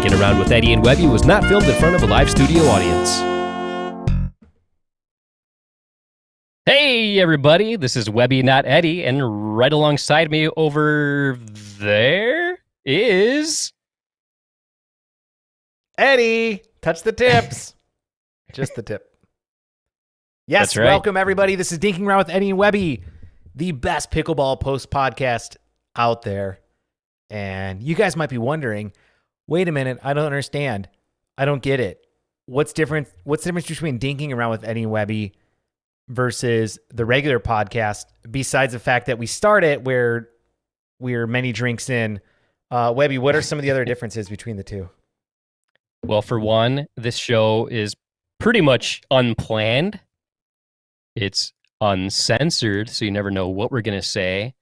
Dinking Around with Eddie and Webby was not filmed in front of a live studio audience. Hey, everybody, this is Webby, not Eddie, and right alongside me over there is... Eddie, touch the tips. Just the tip. Yes, That's right. Welcome, everybody. This is Dinking Around with Eddie and Webby, the best pickleball post podcast out there. And you guys might be wondering, wait a minute, I don't understand. I don't get it. What's different? What's the difference between Dinking Around with Eddie and Webby versus the regular podcast, besides the fact that we start it where we're many drinks in? Webby, what are some of the other differences between the two? Well, for one, this show is pretty much unplanned. It's uncensored, so you never know what we're going to say.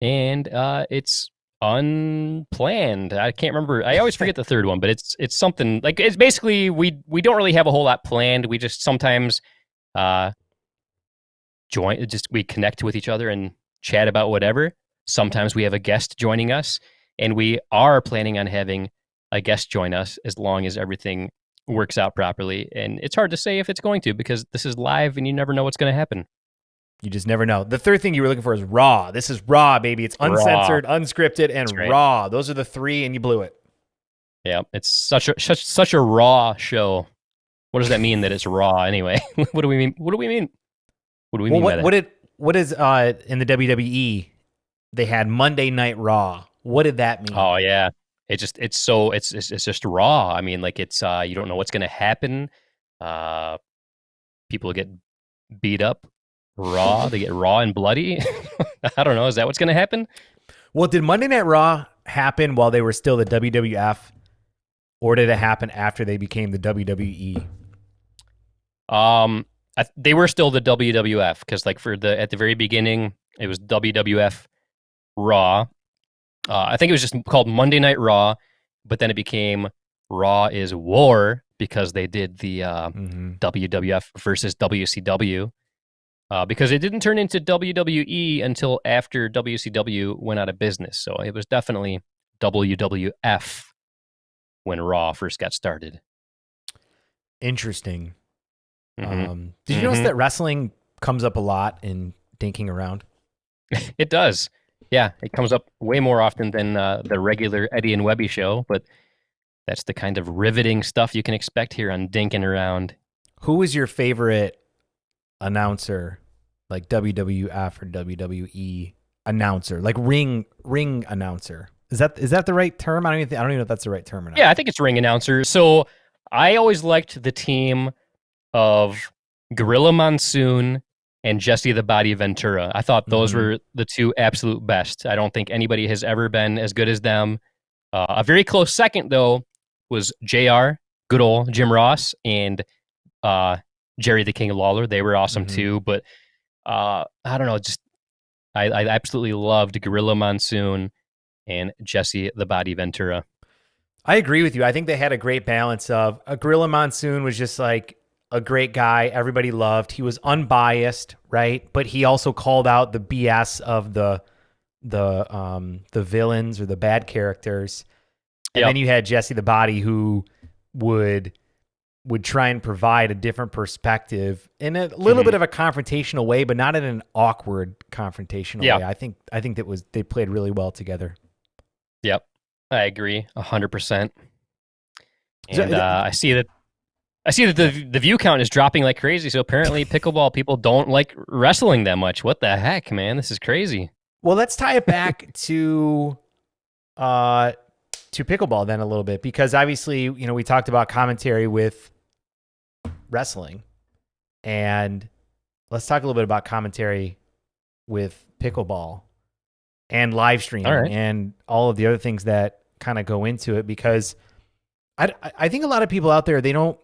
And it's unplanned. I can't remember. I always forget the third one, but it's something like, it's basically we don't really have a whole lot planned. We just sometimes we connect with each other and chat about whatever. Sometimes we have a guest joining us, and we are planning on having a guest join us as long as everything works out properly. And it's hard to say if it's going to, because this is live and you never know what's going to happen. You just never know. The third thing you were looking for is raw. This is raw, baby. It's uncensored, unscripted, and raw. Those are the three, and you blew it. Yeah, it's such a raw show. What does that mean that it's raw anyway? What do we mean? What do we mean? What do we mean by that? What is in the WWE? They had Monday Night Raw. What did that mean? Oh yeah, it's just raw. I mean, like it's you don't know what's gonna happen. People get beat up. Raw, they get raw and bloody. I don't know. Is that what's going to happen? Well, did Monday Night Raw happen while they were still the WWF, or did it happen after they became the WWE? They were still the WWF, because like at the very beginning, it was WWF Raw. I think it was just called Monday Night Raw, but then it became Raw is War because they did the WWF versus WCW. Because it didn't turn into WWE until after WCW went out of business. So it was definitely WWF when Raw first got started. Interesting. Did you notice that wrestling comes up a lot in Dinking Around? It does. Yeah, it comes up way more often than the regular Eddie and Webby show, but that's the kind of riveting stuff you can expect here on Dinking Around. Who is your favorite announcer, like WWF or WWE announcer, like ring announcer? Is that the right term? I don't even know if that's the right term or not. Yeah, I think it's ring announcer. So I always liked the team of Gorilla Monsoon and Jesse the Body Ventura. I thought those were the two absolute best. I don't think anybody has ever been as good as them. A very close second, though, was JR, good old Jim Ross, and Jerry the King Lawler. They were awesome too, but I don't know, just I absolutely loved Gorilla Monsoon and Jesse the Body Ventura. I agree with you. I think they had a great balance of Gorilla Monsoon was just like a great guy everybody loved. He was unbiased, right? But he also called out the BS of the villains or the bad characters. And then you had Jesse the Body, who would try and provide a different perspective in a little bit of a confrontational way, but not in an awkward confrontational way. I think they played really well together. Yep, I agree 100%. And I see that the view count is dropping like crazy. So apparently, pickleball people don't like wrestling that much. What the heck, man? This is crazy. Well, let's tie it back to pickleball then a little bit, because obviously, we talked about commentary with wrestling, and let's talk a little bit about commentary with pickleball and live streaming and all of the other things that kind of go into it, because I think a lot of people out there, I don't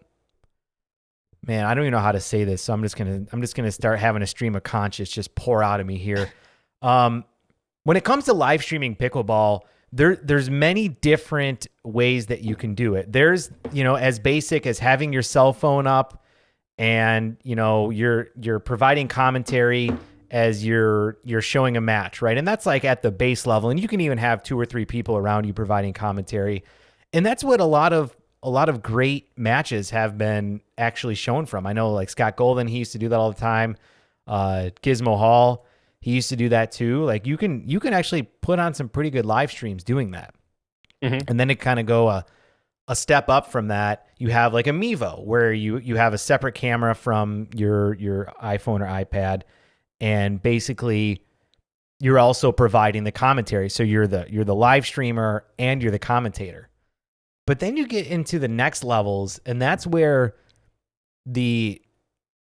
even know how to say this, so I'm just gonna start having a stream of conscience just pour out of me here. When it comes to live streaming pickleball, there's many different ways that you can do it. There's, as basic as having your cell phone up and, you're providing commentary as you're showing a match, right? And that's like at the base level. And you can even have 2 or 3 people around you providing commentary. And that's what a lot of great matches have been actually shown from. I know like Scott Golden, he used to do that all the time. Gizmo Hall, he used to do that too. Like you can actually put on some pretty good live streams doing that. Mm-hmm. And then it kind of go a step up from that. You have like a Mevo where you have a separate camera from your iPhone or iPad, and basically you're also providing the commentary. So you're the live streamer and you're the commentator. But then you get into the next levels, and that's where the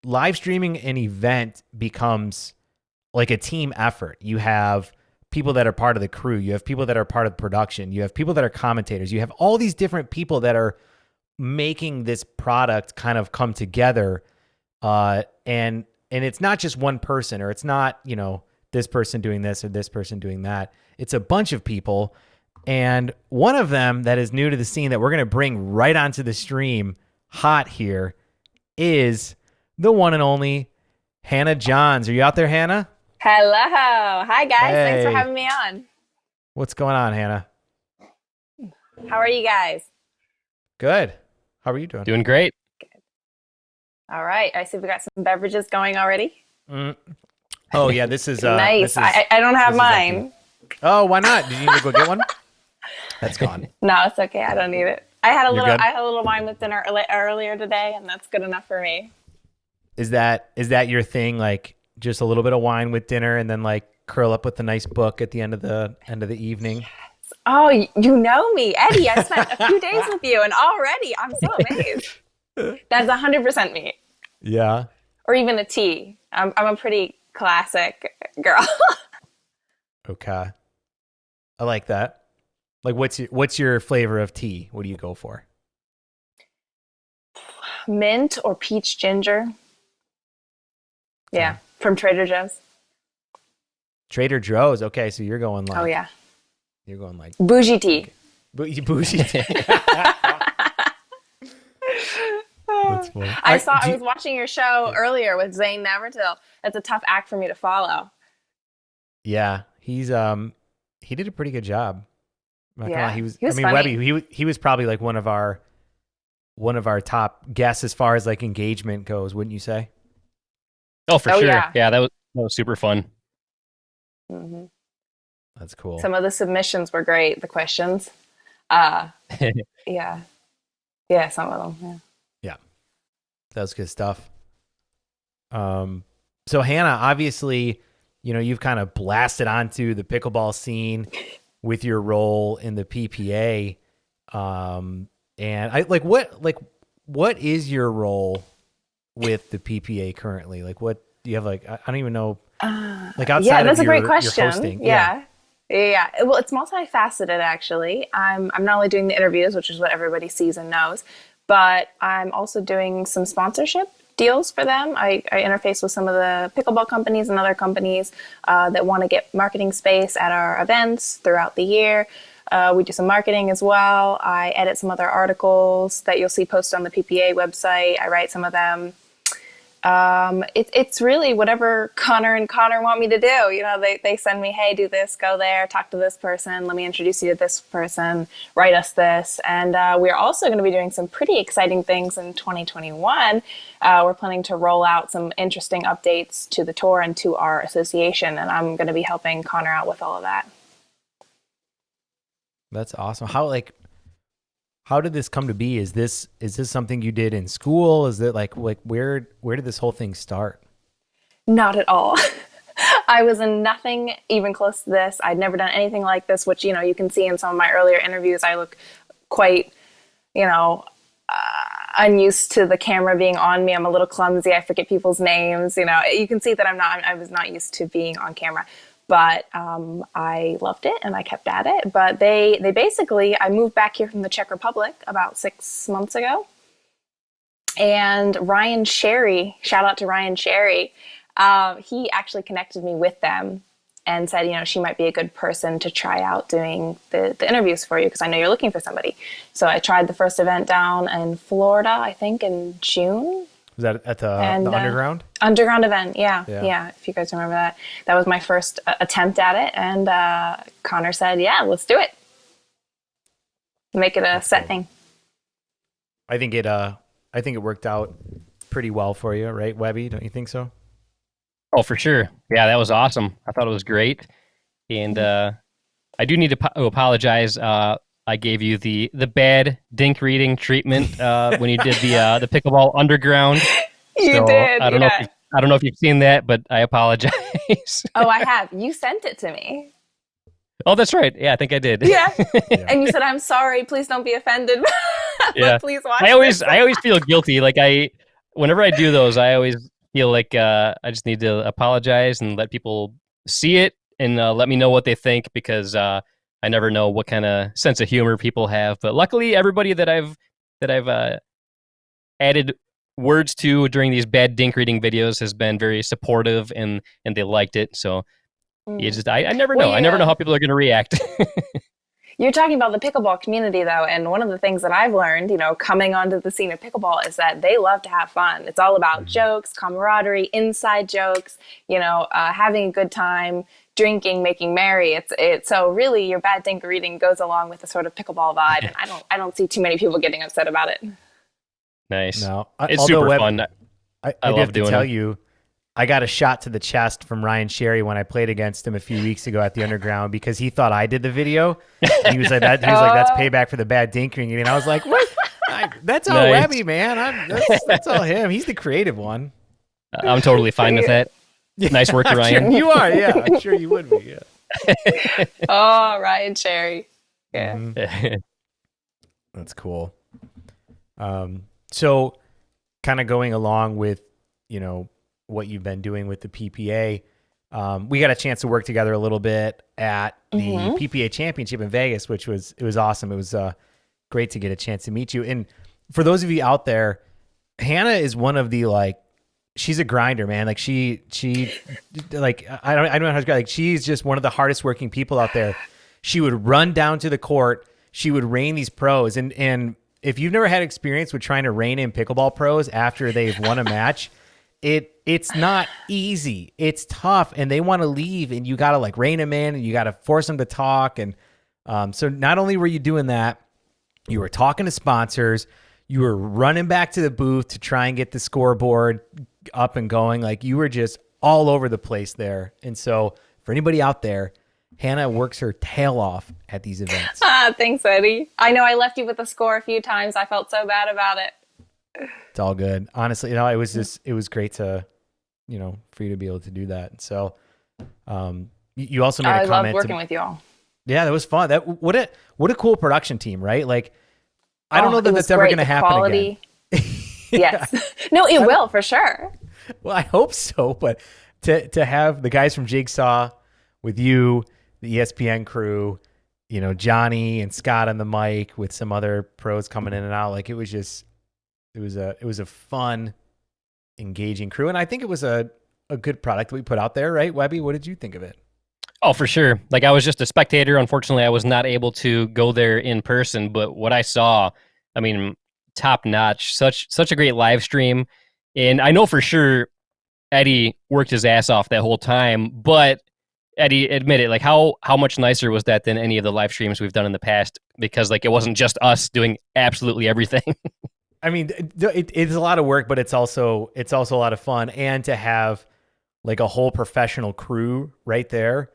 live streaming an event becomes like a team effort. You have people that are part of the crew. You have people that are part of the production. You have people that are commentators. You have all these different people that are making this product kind of come together. And it's not just one person, or it's not, this person doing this or this person doing that. It's a bunch of people. And one of them that is new to the scene that we're going to bring right onto the stream hot here is the one and only Hannah Johns. Are you out there, Hannah? Hello. Hi, guys. Hey. Thanks for having me on. What's going on, Hannah? How are you guys? Good. How are you doing? Doing great. Good. All right. I see we got some beverages going already. Oh, yeah. This is nice. I don't have mine. Oh, why not? Did you need to go get one? That's gone. No, it's okay. I don't need it. I had a little wine with dinner earlier today, and that's good enough for me. Is that your thing? Like just a little bit of wine with dinner, and then like curl up with a nice book at the end of the evening. Yes. Oh, you know me, Eddie. I spent a few days with you, and already I'm so amazed. That's 100% me. Yeah. Or even a tea. I'm a pretty classic girl. Okay. I like that. Like, what's your flavor of tea? What do you go for? Mint or peach ginger. Yeah, from Trader Joe's. Trader Joe's. Okay, so you're going like. Oh yeah. You're going like bougie tea. Bougie tea. That's funny. I was watching your show earlier with Zane Navratil. That's a tough act for me to follow. Yeah, he did a pretty good job. Yeah, he was funny. Webby, he was probably like one of our top guests as far as like engagement goes, wouldn't you say? Oh, for sure. Yeah. Yeah, that was super fun. Mm-hmm. That's cool. Some of the submissions were great. The questions. Yeah, some of them. Yeah, that was good stuff. So Hannah, obviously, you've kind of blasted onto the pickleball scene with your role in the PPA. And I what is your role with the PPA currently? Like, what do you have? Like, I don't even know. Like outside that's of a great question. Hosting. Yeah. Well, it's multifaceted actually. I'm not only doing the interviews, which is what everybody sees and knows, but I'm also doing some sponsorship deals for them. I interface with some of the pickleball companies and other companies that want to get marketing space at our events throughout the year. We do some marketing as well. I edit some other articles that you'll see posted on the PPA website. I write some of them. It's really whatever Connor and Connor want me to do. They send me, hey, do this, go there, talk to this person. Let me introduce you to this person, write us this. And we're also going to be doing some pretty exciting things in 2021. We're planning to roll out some interesting updates to the tour and to our association. And I'm going to be helping Connor out with all of that. That's awesome. How did this come to be? Is this something you did in school? Is it like where did this whole thing start? Not at all. I was in nothing even close to this. I'd never done anything like this, which, you can see in some of my earlier interviews. I look quite, unused to the camera being on me. I'm a little clumsy. I forget people's names. You can see that I was not used to being on camera. But I loved it and I kept at it. But they basically, I moved back here from the Czech Republic about 6 months ago. And Ryan Sherry, shout out to Ryan Sherry, he actually connected me with them and said, she might be a good person to try out doing the interviews for you because I know you're looking for somebody. So I tried the first event down in Florida, I think in June. Was that at the Underground? Underground event, yeah. If you guys remember that. That was my first attempt at it. And Connor said, yeah, let's do it. Make it a set thing. I think it worked out pretty well for you, right, Webby? Don't you think so? Oh, for sure. Yeah, that was awesome. I thought it was great. And I do need to apologize. I gave you the bad dink reading treatment when you did the Pickleball Underground. You did. I don't know if you've seen that, but I apologize. Oh, I have. You sent it to me. Oh, that's right. Yeah, I think I did. Yeah. And you said, "I'm sorry. Please don't be offended." Yeah. Please watch. I always feel guilty. Like whenever I do those, I always feel like I just need to apologize and let people see it and let me know what they think, because I never know what kind of sense of humor people have. But luckily, everybody that I've added words to during these bad dink reading videos has been very supportive, and they liked it. So I never know. I never know how people are going to react. You're talking about the pickleball community, though, and one of the things that I've learned, coming onto the scene of pickleball, is that they love to have fun. It's all about jokes, camaraderie, inside jokes, having a good time, drinking, making merry. It's so really your bad dink reading goes along with the sort of pickleball vibe, and I don't see too many people getting upset about it. Nice. No, it's super fun. I love have to doing tell it. you, I got a shot to the chest from Ryan Sherry when I played against him a few weeks ago at the Underground, because he thought I did the video. And he was like, that's payback for the bad dinking. And I was like, what? That's all Nice. Webby, man. That's all him. He's the creative one. I'm totally fine with that. Nice work, Ryan. Sure you are, yeah. I'm sure you would be, yeah. Oh, Ryan Cherry. Yeah. Mm-hmm. That's cool. So kind of going along with, what you've been doing with the PPA, we got a chance to work together a little bit at the PPA Championship in Vegas, it was awesome. It was great to get a chance to meet you. And for those of you out there, Hannah is one of the, she's a grinder, man. Like she I don't know how to describe. Like, she's just one of the hardest working people out there. She would run down to the court. She would rein these pros. And if you've never had experience with trying to rein in pickleball pros after they've won a match, it's not easy. It's tough, and they want to leave, and you got to rein them in, and you got to force them to talk. And so not only were you doing that, you were talking to sponsors, you were running back to the booth to try and get the scoreboard up and going. Like, you were just all over the place there. And so for anybody out there, Hannah works her tail off at these events. Thanks, Eddie. I know I left you with a score a few times. I felt so bad about it. It's all good. Honestly, it was great to, for you to be able to do that. So, you also made a comment. I love working with you all. Yeah, that was fun. What a cool production team, right? Like, I don't know that that's ever going to happen quality. Again. Yes. No, it will for sure. Well, I hope so. But to have the guys from Jigsaw with you, the ESPN crew, Johnny and Scott on the mic with some other pros coming in and out, it was a fun, engaging crew, and I think it was a good product that we put out there, right, Webby? What did you think of it? Oh, for sure. I was just a spectator. Unfortunately, I was not able to go there in person, but what I saw, top notch. Such a great live stream, and I know for sure Eddie worked his ass off that whole time. But Eddie, admit it, how much nicer was that than any of the live streams we've done in the past? Because it wasn't just us doing absolutely everything. It's a lot of work, but it's also a lot of fun, and to have a whole professional crew right there,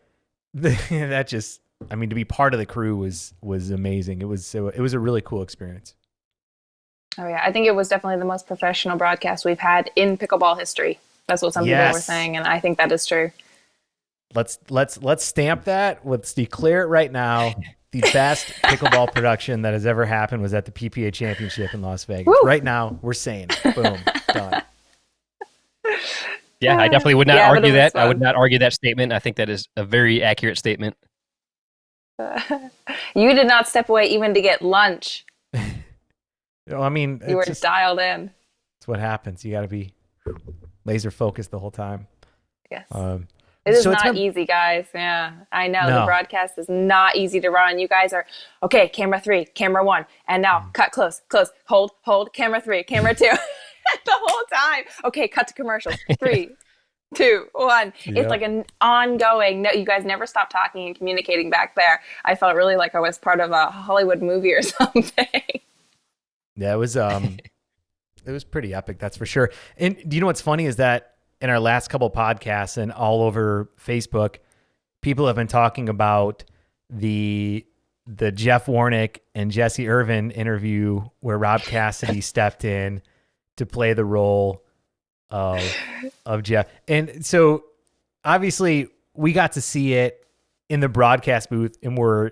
that just, to be part of the crew was amazing. It was a really cool experience. Oh yeah, I think it was definitely the most professional broadcast we've had in pickleball history. That's what some people were saying, and I think that is true. Let's stamp that. Let's declare it right now. The best pickleball production that has ever happened was at the PPA Championship in Las Vegas. Woo! Right now, we're saying it. Boom, done. Yeah, I definitely would not argue that. Fun. I would not argue that statement. I think that is a very accurate statement. You did not step away even to get lunch. You were dialed in. It's what happens. You got to be laser focused the whole time. Yes. It is not easy, guys. Yeah, I know. No. The broadcast is not easy to run. You guys are, okay, camera 3, camera 1, and now cut close, hold, camera 3, camera 2. The whole time. Okay, cut to commercials. 3, 2, 1. Yep. It's like an ongoing, no, you guys never stop talking and communicating back there. I felt really like I was part of a Hollywood movie or something. Yeah, it was pretty epic, that's for sure. And do you know what's funny is that in our last couple podcasts and all over Facebook, people have been talking about the Jeff Warnick and Jesse Irvin interview where Rob Cassidy stepped in to play the role of Jeff. And so obviously we got to see it in the broadcast booth and we're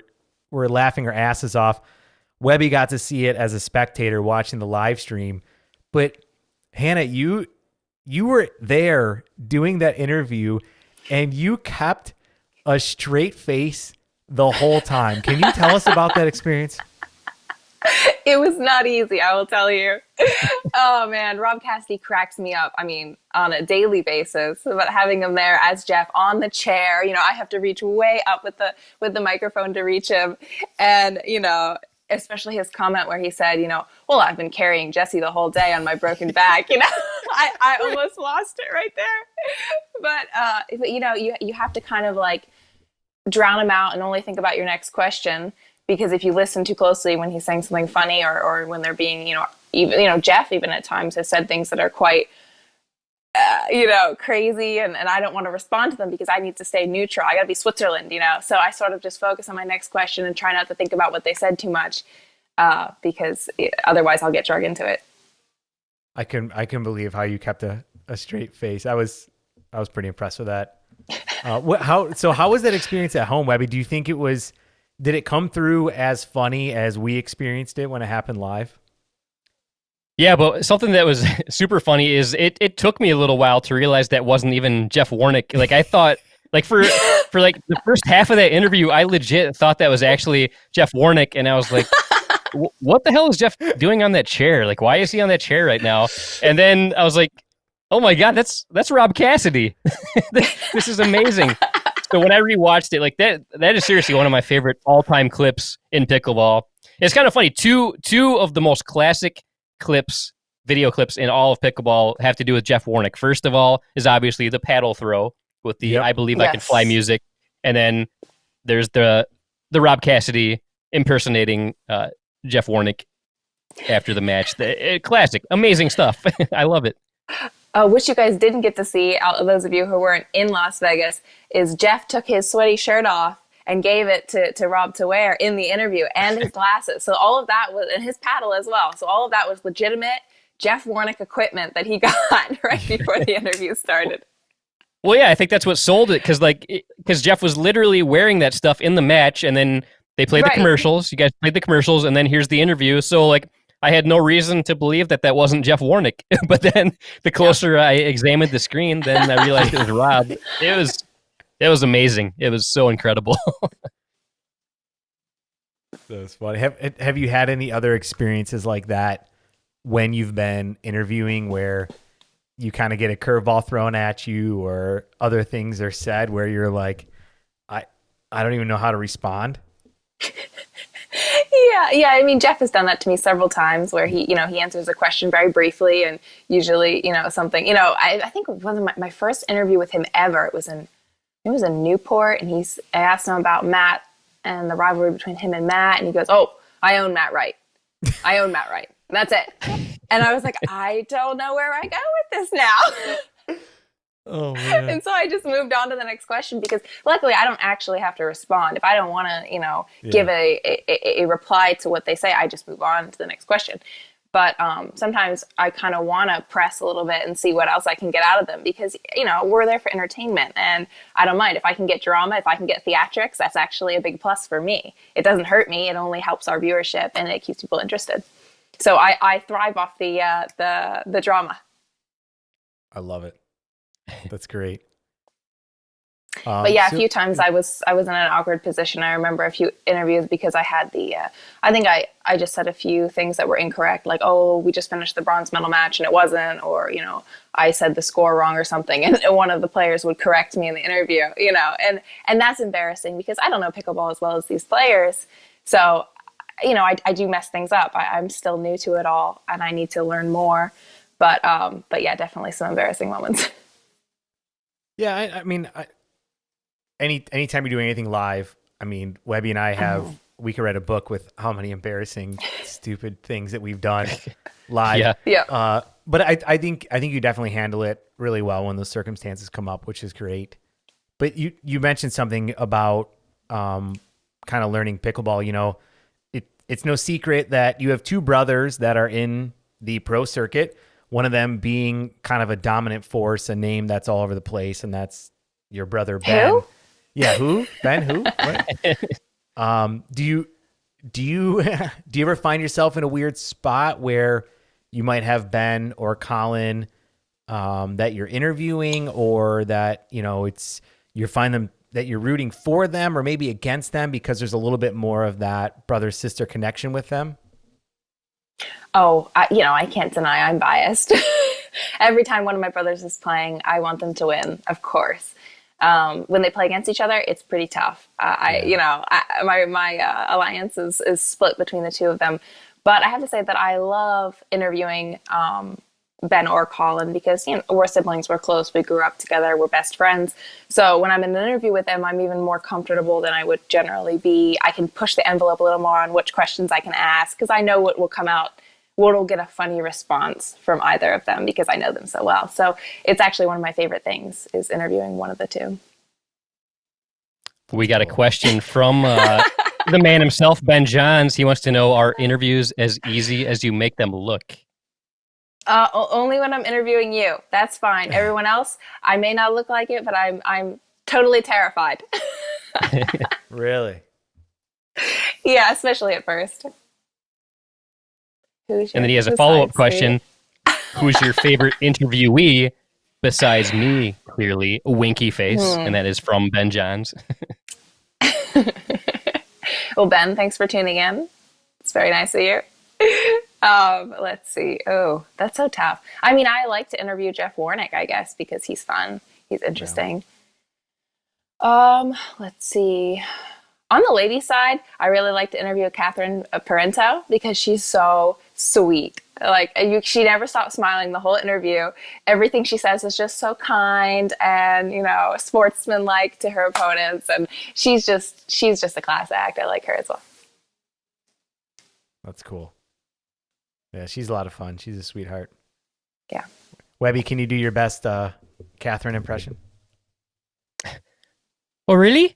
laughing our asses off. Webby got to see it as a spectator watching the live stream. But Hannah, you were there doing that interview and you kept a straight face the whole time. Can you tell us about that experience? It was not easy, I will tell you. Oh man, Rob Cassidy cracks me up. I mean, on a daily basis. But having him there as Jeff on the chair, I have to reach way up with the microphone to reach him, and especially his comment where he said, well, I've been carrying Jesse the whole day on my broken back. I almost lost it right there. But you have to kind of like drown him out and only think about your next question. Because if you listen too closely when he's saying something funny or when they're being, even Jeff even at times has said things that are quite, crazy, and I don't want to respond to them because I need to stay neutral. I got to be Switzerland, So I sort of just focus on my next question and try not to think about what they said too much, because otherwise I'll get dragged into it. I can believe how you kept a straight face. I was pretty impressed with that. How was that experience at home, Webby? Do you think did it come through as funny as we experienced it when it happened live? Yeah, but something that was super funny is it took me a little while to realize that wasn't even Jeff Warnick. Like I thought, like for like the first half of that interview, I legit thought that was actually Jeff Warnick, and I was like, what the hell is Jeff doing on that chair? Like, why is he on that chair right now? And then I was like, oh my God, that's Rob Cassidy. This is amazing. So when I rewatched it, like that is seriously one of my favorite all-time clips in pickleball. It's kind of funny. Two of the most classic video clips in all of pickleball have to do with Jeff Warnick. First of all is obviously the paddle throw with the I Believe I Can Fly music. And then there's the Rob Cassidy impersonating Jeff Warnick after the match. Classic. Amazing stuff. I love it. Which you guys didn't get to see, out of those of you who weren't in Las Vegas, is Jeff took his sweaty shirt off and gave it to Rob to wear in the interview, and his glasses. So all of that was, and his paddle as well. So all of that was legitimate Jeff Warnick equipment that he got right before the interview started. Well, yeah, I think that's what sold it, because Jeff was literally wearing that stuff in the match, and then they played the commercials. You guys played the commercials, and then here's the interview. So like, I had no reason to believe that wasn't Jeff Warnick. But then the closer I examined the screen, then I realized it was Rob. It was amazing. It was so incredible. That was funny. Have you had any other experiences like that when you've been interviewing where you kind of get a curveball thrown at you or other things are said where you're like, I don't even know how to respond? Yeah. I mean, Jeff has done that to me several times where he answers a question very briefly and usually, something, I think one of my first interview with him ever, it was in Newport, and I asked him about Matt and the rivalry between him and Matt, and he goes, "Oh, I own Matt Wright. I own Matt Wright. That's it." And I was like, I don't know where I go with this now. Oh man. And so I just moved on to the next question because luckily I don't actually have to respond. If I don't want to, give a reply to what they say, I just move on to the next question. But sometimes I kind of want to press a little bit and see what else I can get out of them because, we're there for entertainment and I don't mind. If I can get drama, if I can get theatrics, that's actually a big plus for me. It doesn't hurt me. It only helps our viewership and it keeps people interested. So I thrive off the drama. I love it. That's great. But yeah, a few times I was in an awkward position. I remember a few interviews because I had I think I just said a few things that were incorrect, like, oh, we just finished the bronze medal match and it wasn't, or, I said the score wrong or something. And one of the players would correct me in the interview, and that's embarrassing because I don't know pickleball as well as these players. So, I do mess things up. I'm still new to it all and I need to learn more. But yeah, definitely some embarrassing moments. Yeah, I mean, anytime you're doing anything live, I mean, Webby and I have we could write a book with how many embarrassing, stupid things that we've done live. Yeah. Yeah. But I think you definitely handle it really well when those circumstances come up, which is great. But you mentioned something about kind of learning pickleball. You know, it's no secret that you have two brothers that are in the pro circuit. One of them being kind of a dominant force, a name that's all over the place, and that's your brother Ben. Who? Yeah, who? Ben? Who? What? Do you do you ever find yourself in a weird spot where you might have Ben or Colin that you're interviewing, or that you find them that you're rooting for them or maybe against them because there's a little bit more of that brother sister connection with them? Oh, I can't deny I'm biased. Every time one of my brothers is playing, I want them to win, of course. When they play against each other, it's pretty tough. My alliance is split between the two of them. But I have to say that I love interviewing Ben or Colin because we're siblings, we're close, we grew up together, we're best friends. So when I'm in an interview with them, I'm even more comfortable than I would generally be. I can push the envelope a little more on which questions I can ask because I know what will come out, what will get a funny response from either of them because I know them so well. So it's actually one of my favorite things is interviewing one of the two. We got a question from the man himself, Ben Johns. He wants to know, are interviews as easy as you make them look? Only when I'm interviewing you. That's fine. Everyone else, I may not look like it, but I'm totally terrified. Really? Yeah, especially at first. And then he has a follow-up question. Who's your favorite interviewee besides me, clearly, a winky face, and that is from Ben Johns. Well, Ben, thanks for tuning in. It's very nice of you. Let's see. Oh, that's so tough. I mean, I like to interview Jeff Warnick, I guess, because he's fun. He's interesting. Yeah. Let's see. On the ladies' side, I really like to interview Catherine Parento because she's so sweet. She never stops smiling the whole interview. Everything she says is just so kind and, sportsmanlike to her opponents. And she's just a class act. I like her as well. That's cool. Yeah, she's a lot of fun. She's a sweetheart. Yeah. Webby, can you do your best Catherine impression? Oh, really?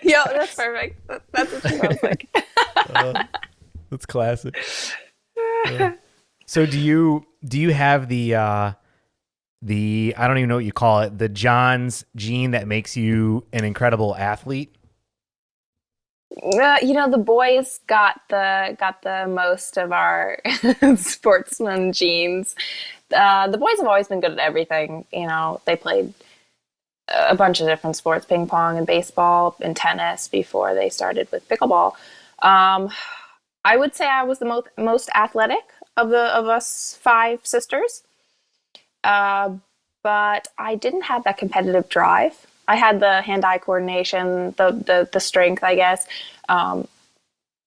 Yo, that's perfect. That's what she sounds like. That's classic. So do you have the I don't even know what you call it, the Johns gene that makes you an incredible athlete? The boys got the most of our sportsman genes. The boys have always been good at everything. They played a bunch of different sports, ping pong and baseball and tennis before they started with pickleball. I would say I was the most athletic of us 5 sisters. But I didn't have that competitive drive. I had the hand-eye coordination, the strength, I guess, the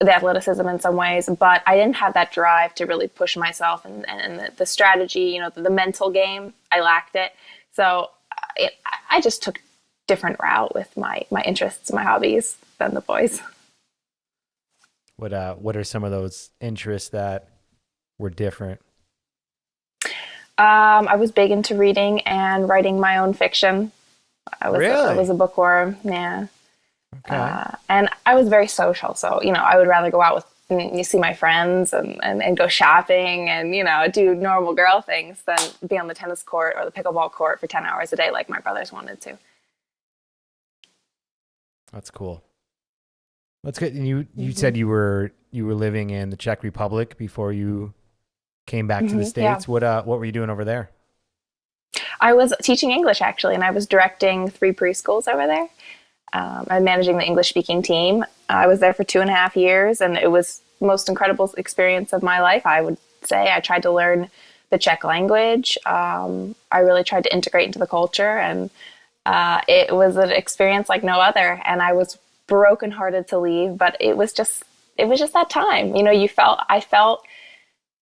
athleticism in some ways, but I didn't have that drive to really push myself and the strategy, the mental game. I lacked it. So I just took different route with my interests, my hobbies than the boys. What are some of those interests that were different? I was big into reading and writing my own fiction. I was a bookworm, yeah. Okay. And I was very social, so I would rather go out with you see my friends and go shopping and do normal girl things than be on the tennis court or the pickleball court for 10 hours a day like my brothers wanted to. That's cool. That's good. And you said you were living in the Czech Republic before you came back to the States. Yeah. What were you doing over there? I was teaching English, actually, and I was directing 3 preschools over there. I'm managing the English-speaking team. I was there for 2.5 years, and it was the most incredible experience of my life, I would say. I tried to learn the Czech language. I really tried to integrate into the culture, and it was an experience like no other. And I was brokenhearted to leave, but it was just that time. I felt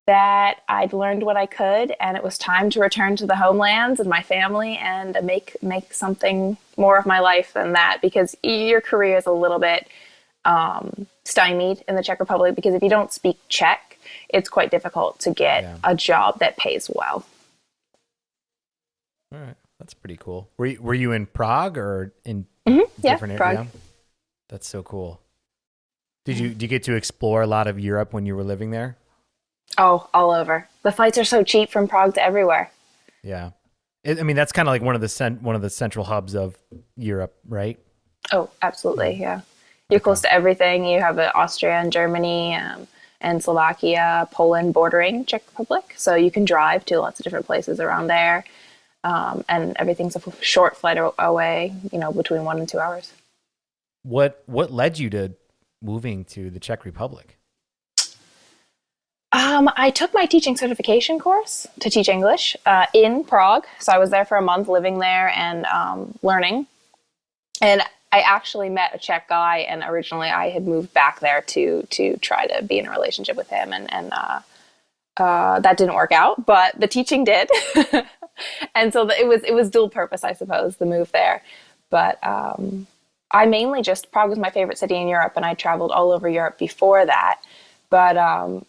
that I'd learned what I could, and it was time to return to the homelands and my family and make something more of my life than that, because your career is a little bit stymied in the Czech Republic, because if you don't speak Czech, it's quite difficult to get a job that pays well. All right, that's pretty cool. Were you in Prague or in different Prague. areas? That's so cool. Did you get to explore a lot of Europe when you were living there? Oh, all over. The flights are so cheap from Prague to everywhere. Yeah, I mean that's kind of like one of the central hubs of Europe, right? Oh, absolutely, yeah. You're close to everything. You have Austria and Germany and Slovakia, Poland bordering Czech Republic, so you can drive to lots of different places around there, and everything's a short flight away. Between 1 and 2 hours. What led you to moving to the Czech Republic? I took my teaching certification course to teach English in Prague. So I was there for a month, living there and learning. And I actually met a Czech guy, and originally I had moved back there to try to be in a relationship with him, and that didn't work out, but the teaching did. And so it was dual purpose, I suppose, the move there. But I mainly Prague was my favorite city in Europe, and I traveled all over Europe before that. But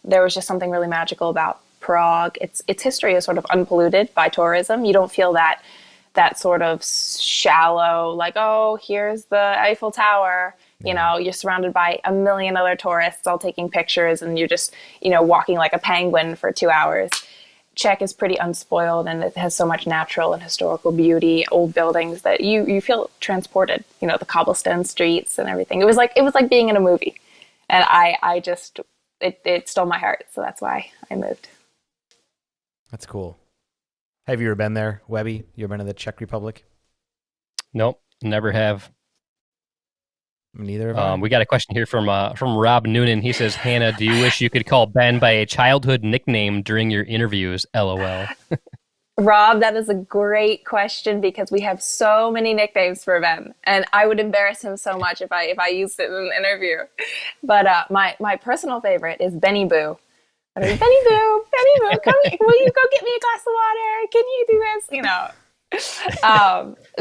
there was just something really magical about Prague. Its history is sort of unpolluted by tourism. You don't feel that sort of shallow, like, oh, here's the Eiffel Tower. You're surrounded by a million other tourists all taking pictures, and you're just, walking like a penguin for 2 hours. Czech is pretty unspoiled, and it has so much natural and historical beauty, old buildings, that you feel transported. The cobblestone streets and everything. It was like being in a movie, and I just it stole my heart. So that's why I moved. That's cool. Have you ever been there, Webby? You ever been to the Czech Republic? Nope, never have. Neither of them. We got a question here from Rob Noonan. He says, Hannah, do you wish you could call Ben by a childhood nickname during your interviews? LOL. Rob, that is a great question, because we have so many nicknames for Ben, and I would embarrass him so much if I used it in an interview. But my personal favorite is Benny Boo. Benny Boo, come here. Will you go get me a glass of water? Can you do this?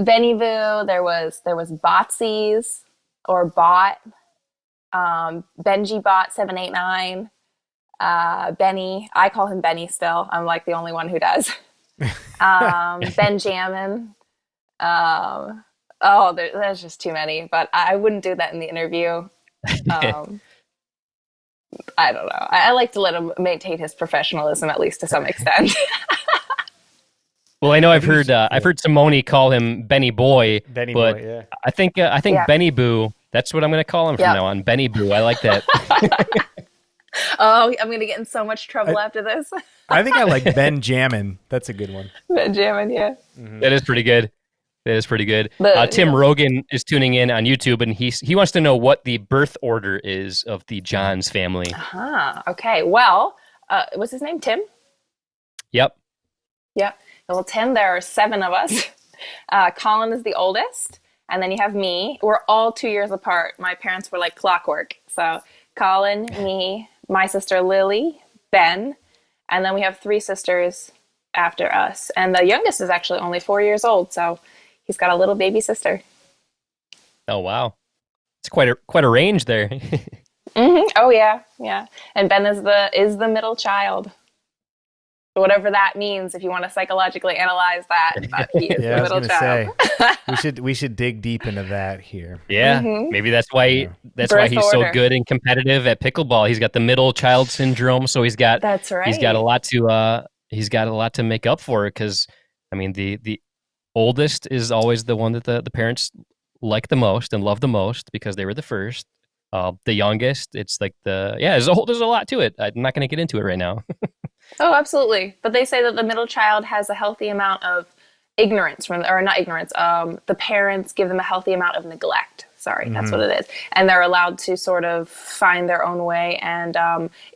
Benny Boo. There was Botsies or Bot, Benji Bot 789, Benny. I call him Benny still. I'm like the only one who does. Ben Jammin. There's just too many, but I wouldn't do that in the interview. I don't know. I like to let him maintain his professionalism, at least to some extent. Well, I know I've heard Simone call him Benny Boy, but yeah. I think Benny Boo. That's what I'm going to call him from now on. Benny Boo. I like that. Oh, I'm going to get in so much trouble after this. I think I like Ben Jammin. That's a good one. Ben Jammin, yeah. Mm-hmm. That is pretty good. But, Tim Rogan is tuning in on YouTube, and he wants to know what the birth order is of the Johns family. Okay. Well, what's his name? Tim? Yep. Yep. Well, Tim, there are 7 of us. Colin is the oldest, and then you have me. We're all 2 years apart. My parents were like clockwork. So Colin, me, my sister Lily, Ben, and then we have 3 sisters after us. And the youngest is actually only 4 years old, so he's got a little baby sister. Oh wow, it's quite a range there. Mm-hmm. Oh yeah. And Ben is the middle child. Whatever that means, if you want to psychologically analyze that, but he is the middle child. we should dig deep into that here. Yeah, maybe that's why he's so good and competitive at pickleball. He's got the middle child syndrome, so he's got a lot to make up for, because I mean the oldest is always the one that the parents like the most and love the most because they were the first. The youngest, it's like there's a lot to it. I'm not going to get into it right now. Oh, absolutely. But they say that the middle child has a healthy amount of ignorance the parents give them a healthy amount of neglect. That's what it is. And they're allowed to sort of find their own way. And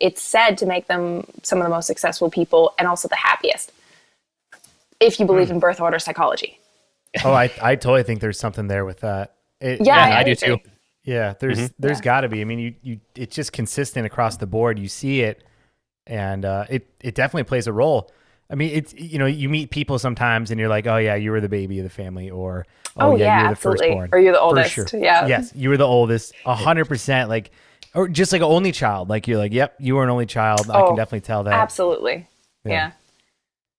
it's said to make them some of the most successful people and also the happiest, if you believe in birth order psychology. Oh, I totally think there's something there with that. I do too. Yeah, there's got to be. I mean, it's just consistent across the board. You see it and it definitely plays a role. I mean, it's, you know, you meet people sometimes and you're like, oh yeah, you were the baby of the family, or oh yeah, you were the absolutely. firstborn, Or you're the for oldest. sure. Yeah. Yes, you were the oldest, 100%. Like, or just like an only child. Like, you're like, yep, you were an only child. I can definitely tell that. Absolutely. Yeah.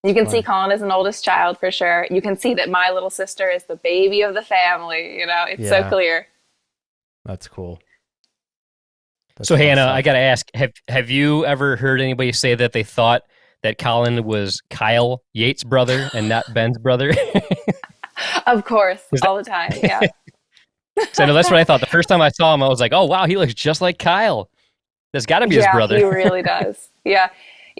You can see Colin is an oldest child for sure. You can see that my little sister is the baby of the family. You know, it's so clear. That's cool. So Hannah, I gotta ask: have you ever heard anybody say that they thought that Colin was Kyle Yates' brother and not Ben's brother? Of course, all the time. Yeah. So I know that's what I thought. The first time I saw him, I was like, "Oh wow, he looks just like Kyle. That's got to be his brother." Yeah, he really does. Yeah.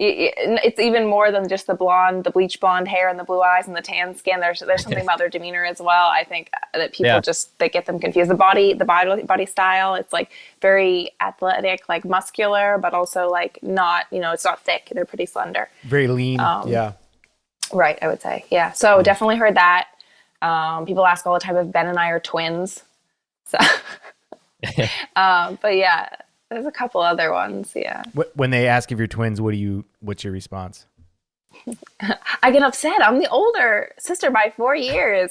It's even more than just the bleach blonde hair and the blue eyes and the tan skin. There's something about their demeanor as well. I think that people they get them confused. The body style, it's like very athletic, like muscular, but also like not, you know, it's not thick. They're pretty slender. Very lean. Yeah. Right, I would say. Yeah. So definitely heard that. People ask all the time if Ben and I are twins. So, but yeah. There's a couple other ones, yeah. When they ask if you're twins, what's your response? I get upset. I'm the older sister by 4 years.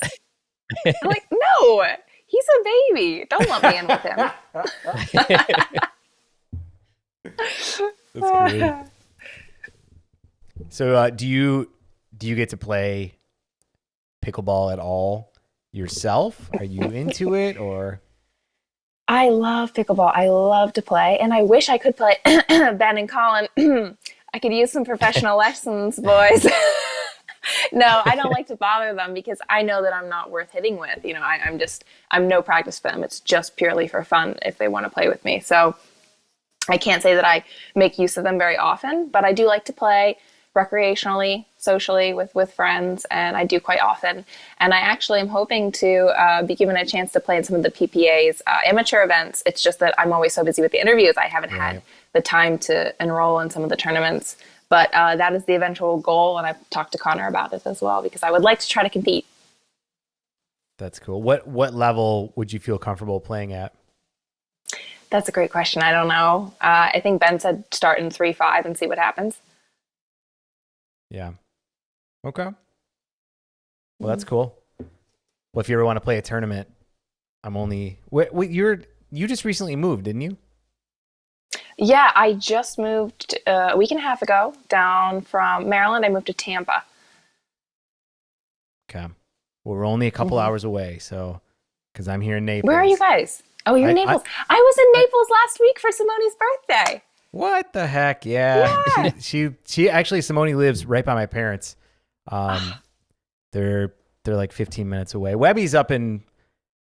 I'm like, no, he's a baby. Don't let me in with him. That's great. So, do you get to play pickleball at all yourself? Are you into it, or? I love pickleball. I love to play, and I wish I could play. Ben and Colin, I could use some professional lessons, boys. No, I don't like to bother them because I know that I'm not worth hitting with. You know, I'm no practice for them. It's just purely for fun if they want to play with me. So I can't say that I make use of them very often, but I do like to play recreationally, socially with friends, and I do quite often. And I actually am hoping to be given a chance to play in some of the PPA's amateur events. It's just that I'm always so busy with the interviews, I haven't had the time to enroll in some of the tournaments. But that is the eventual goal, and I've talked to Connor about it as well, because I would like to try to compete. That's cool. What level would you feel comfortable playing at? That's a great question. I don't know. I think Ben said start in 3-5 and see what happens. Yeah. Okay. Well, that's cool. Well, if you ever want to play a tournament, you just recently moved, didn't you? Yeah, I just moved a week and a half ago down from Maryland. I moved to Tampa. Okay. Well, we're only a couple hours away, so because I'm here in Naples. Where are you guys? Oh, you're in Naples. I was in Naples last week for Simone's birthday. What the heck? Yeah. She actually, Simone lives right by my parents. They're like 15 minutes away. Webby's up in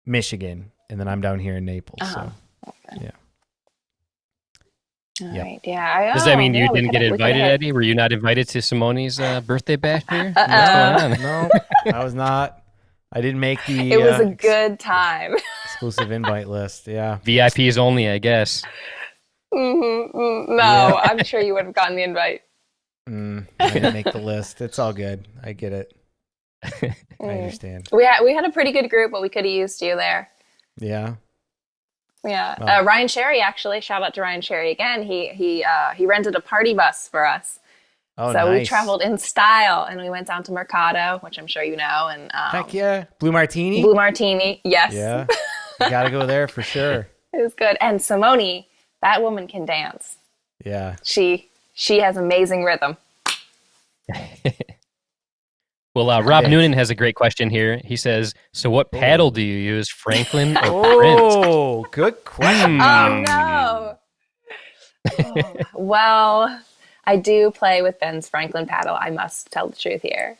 Michigan, and then I'm down here in Naples. So okay. Yeah. All right. Yeah. Does that mean you didn't get invited, Eddie? Were you not invited to Simone's birthday bash here? What's going on? No, I was not. I didn't make the. It was a good time. Exclusive invite list. Yeah. VIPs only, I guess. No, yeah. I'm sure you would have gotten the invite. I didn't make the list. It's all good. I get it. I understand. We had a pretty good group, but we could have used you there. Yeah. Yeah. Oh. Ryan Sherry, actually, shout out to Ryan Sherry again. He rented a party bus for us. Oh, so nice. We traveled in style, and we went down to Mercado, which I'm sure you know. And heck yeah, Blue Martini. Blue Martini, yes. Yeah, you gotta go there for sure. It was good. And Simone, that woman can dance. Yeah, she has amazing rhythm. Well, Rob Noonan has a great question here. He says, "So, what paddle do you use, Franklin or Prince?" Oh, good question. Oh no. Well, I do play with Ben's Franklin paddle. I must tell the truth here.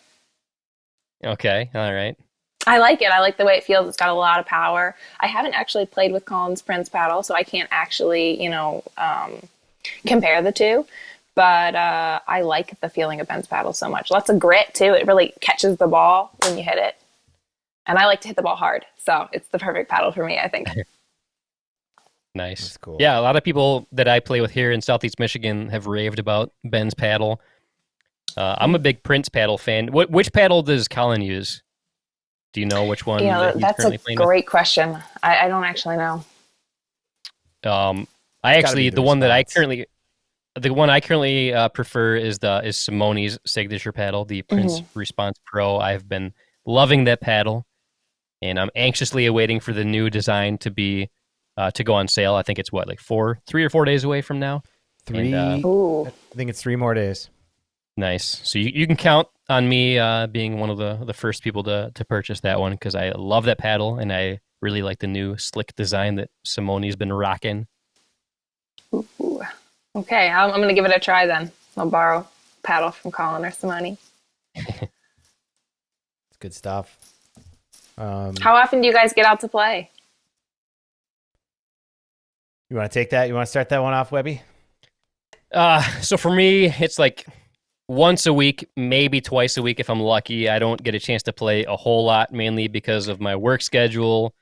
Okay, all right. I like it. I like the way it feels. It's got a lot of power. I haven't actually played with Colin's Prince paddle, so I can't actually, compare the two. But I like the feeling of Ben's paddle so much. Lots of grit, too. It really catches the ball when you hit it. And I like to hit the ball hard. So it's the perfect paddle for me, I think. Nice. That's cool. Yeah, a lot of people that I play with here in Southeast Michigan have raved about Ben's paddle. I'm a big Prince paddle fan. Which paddle does Colin use? Do you know which one? That's a great question. I don't actually know. The one that I currently... the one I currently prefer is Simone's signature paddle, the Prince Response Pro. I've been loving that paddle, and I'm anxiously awaiting for the new design to go on sale. I think it's like 3 or 4 days away from now. I think it's 3 more days. Nice. So you can count on me being one of the first people to purchase that one, because I love that paddle and I really like the new slick design that Simone's been rocking. Ooh. Okay, I'm going to give it a try then. I'll borrow a paddle from Colin or Simone. It's good stuff. How often do you guys get out to play? You want to take that? You want to start that one off, Webby? So for me, it's like once a week, maybe twice a week if I'm lucky. I don't get a chance to play a whole lot, mainly because of my work schedule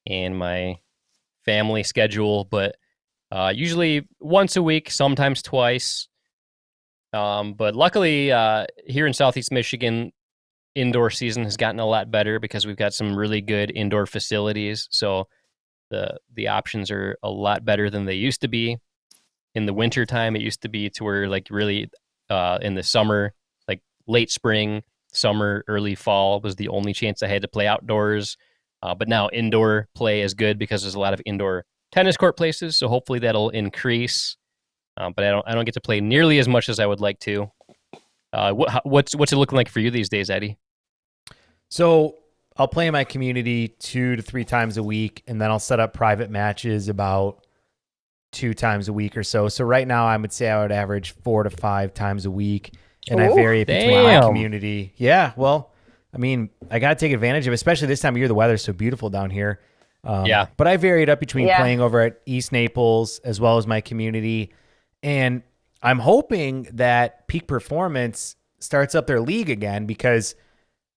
and my family schedule, but usually once a week, sometimes twice. But luckily, here in Southeast Michigan, indoor season has gotten a lot better because we've got some really good indoor facilities. So the options are a lot better than they used to be. In the winter time, it used to be to where like really in the summer, like late spring, summer, early fall was the only chance I had to play outdoors. But now indoor play is good because there's a lot of indoor tennis court places. So hopefully that'll increase. But I don't get to play nearly as much as I would like to. What's it looking like for you these days, Eddie? So I'll play in my community 2 to 3 times a week, and then I'll set up private matches about 2 times a week or so. So right now I would say I would average 4 to 5 times a week, and I vary it between my community. Yeah, well, I mean, I got to take advantage of it, especially this time of year. The weather's so beautiful down here. But I vary it up between playing over at East Naples as well as my community. And I'm hoping that Peak Performance starts up their league again, because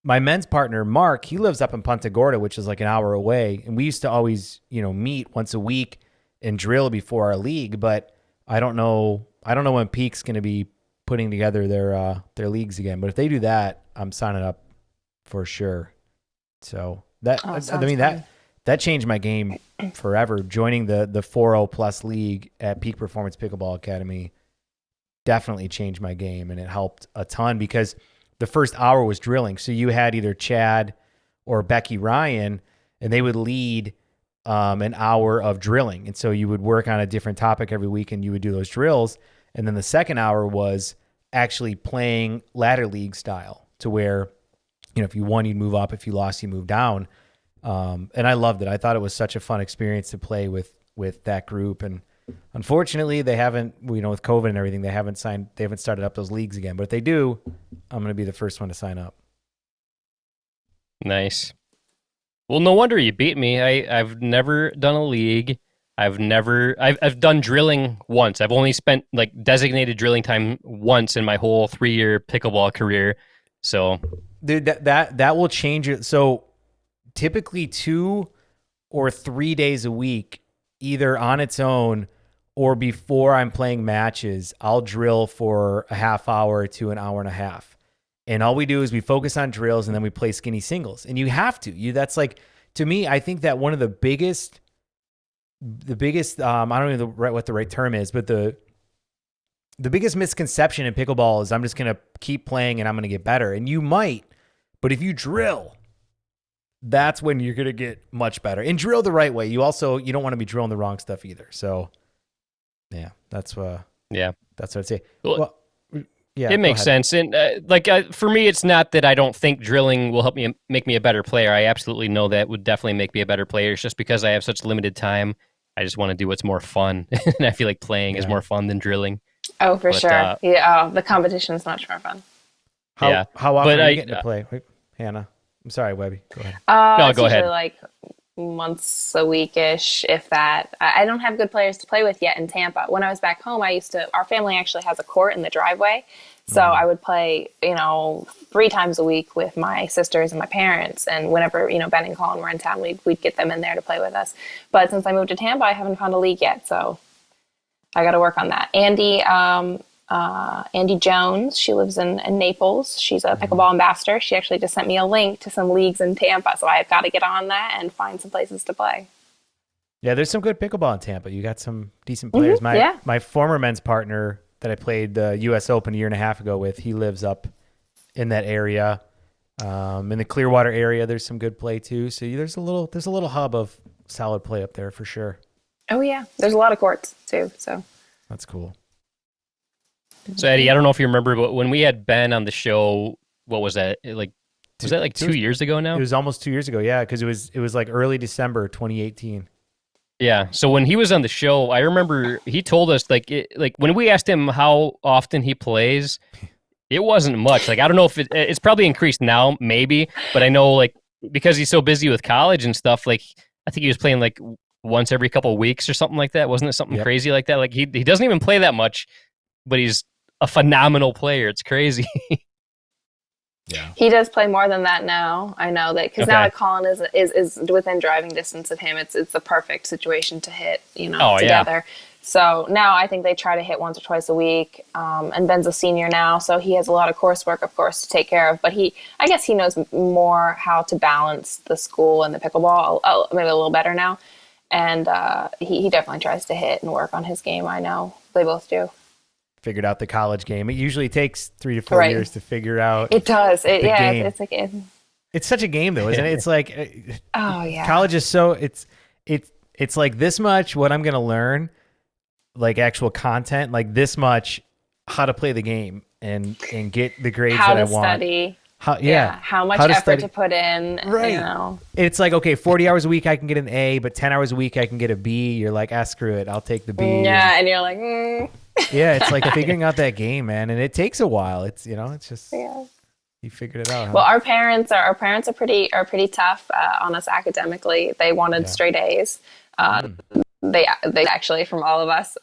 my men's partner, Mark, he lives up in Punta Gorda, which is like an hour away. And we used to always, meet once a week and drill before our league. But I don't know when Peak's going to be putting together their leagues again. But if they do that, I'm signing up for sure. So that changed my game forever. Joining the 4-0 plus league at Peak Performance Pickleball Academy definitely changed my game, and it helped a ton because the first hour was drilling. So you had either Chad or Becky Ryan, and they would lead an hour of drilling. And so you would work on a different topic every week, and you would do those drills. And then the second hour was actually playing ladder league style, to where, if you won, you'd move up. If you lost, you move down. And I loved it. I thought it was such a fun experience to play with that group. And unfortunately, they haven't, with COVID and everything, they haven't started up those leagues again. But if they do, I'm going to be the first one to sign up. Nice. Well, no wonder you beat me. I've never done a league. I've done drilling once. I've only spent like designated drilling time once in my whole 3-year pickleball career. So, dude, that will change it. So typically 2 or 3 days a week, either on its own or before I'm playing matches, I'll drill for a half hour to an hour and a half. And all we do is we focus on drills, and then we play skinny singles. And you have to. That's like, to me, I think that one of the biggest, I don't know what the right term is, but the biggest misconception in pickleball is I'm just going to keep playing and I'm going to get better. And you might, but if you drill, that's when you're going to get much better. And drill the right way. You don't want to be drilling the wrong stuff either. So, yeah, that's what I'd say. Well, yeah, it makes sense. And for me, it's not that I don't think drilling will help me make me a better player. I absolutely know that would definitely make me a better player. It's just because I have such limited time. I just want to do what's more fun. And I feel like playing is more fun than drilling. Oh, for sure. The competition is much more fun. How often are you getting to play? Wait, Hannah. I'm sorry, Webby. Go ahead. No, go ahead. Like once a week-ish, if that. I don't have good players to play with yet in Tampa. When I was back home, our family actually has a court in the driveway. So I would play, 3 times a week with my sisters and my parents. And whenever, Ben and Colin were in town, we'd get them in there to play with us. But since I moved to Tampa, I haven't found a league yet. So I got to work on that. Andy Jones, she lives in Naples. She's a pickleball ambassador. She actually just sent me a link to some leagues in Tampa. So I've got to get on that and find some places to play. Yeah, there's some good pickleball in Tampa. You got some decent players. My former men's partner that I played the U.S. Open a year and a half ago with, he lives up in that area. In the Clearwater area, there's some good play too. So there's a little hub of solid play up there for sure. Oh yeah, there's a lot of courts too. So that's cool. So Eddie, I don't know if you remember, but when we had Ben on the show, what was that? Was that like 2 years ago now? It was almost 2 years ago. Yeah, because it was like early December 2018. Yeah. So when he was on the show, I remember he told us like when we asked him how often he plays, it wasn't much. Like I don't know if it's probably increased now, maybe, but I know like because he's so busy with college and stuff, like I think he was playing like once every couple of weeks or something like that. Wasn't it something crazy like that? Like he doesn't even play that much, but he's a phenomenal player. It's crazy. Yeah, he does play more than that now. I know that because now that Colin is within driving distance of him, it's the perfect situation to hit, together. Yeah. So now I think they try to hit once or twice a week. And Ben's a senior now, so he has a lot of coursework, of course, to take care of. But I guess he knows more how to balance the school and the pickleball maybe a little better now. And he definitely tries to hit and work on his game. I know they both do. Figured out the college game. It usually takes 3 to 4 years to figure out. It does. Game. It's like it's such a game though, isn't it? It's like college is so it's like this much what I'm gonna learn, like actual content, like this much how to play the game and get the grades that I want. How to study. How much effort to put in. Right. It's like, okay, 40 hours a week I can get an A, but 10 hours a week I can get a B. You're like, screw it, I'll take the B. Yeah, and you're like, Yeah, it's like figuring out that game, man, and it takes a while. It's it's just you figured it out. Huh? Well, our parents are pretty tough on us academically. They wanted straight A's. They actually from all of us.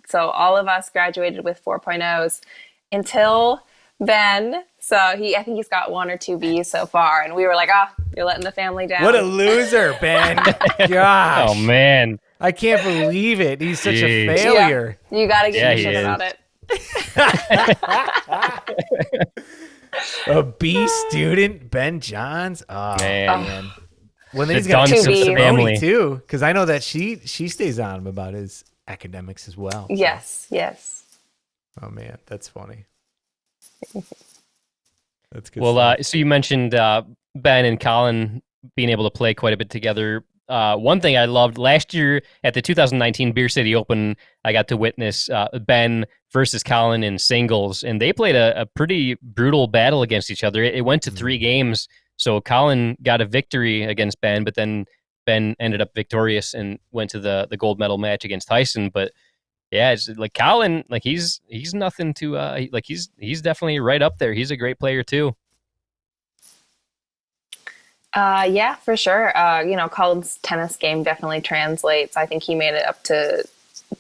So all of us graduated with 4.0s until Ben. So I think he's got 1 or 2 B's so far, and we were like, you're letting the family down. What a loser, Ben! Gosh, oh man. I can't believe it. He's such a failure. Yeah. You got to give a shit about it. A B student, Ben Johns. Oh man. Well, then he's got Simone too, because I know that she stays on him about his academics as well. So. Yes. Oh man, that's funny. That's good. Well, so you mentioned Ben and Colin being able to play quite a bit together. One thing I loved last year at the 2019 Beer City Open, I got to witness Ben versus Colin in singles, and they played a pretty brutal battle against each other. It went to 3 games, so Colin got a victory against Ben, but then Ben ended up victorious and went to the gold medal match against Tyson. But yeah, it's like Colin, like he's nothing to like he's definitely right up there. He's a great player too. Yeah, for sure. Colin's tennis game definitely translates. I think he made it up to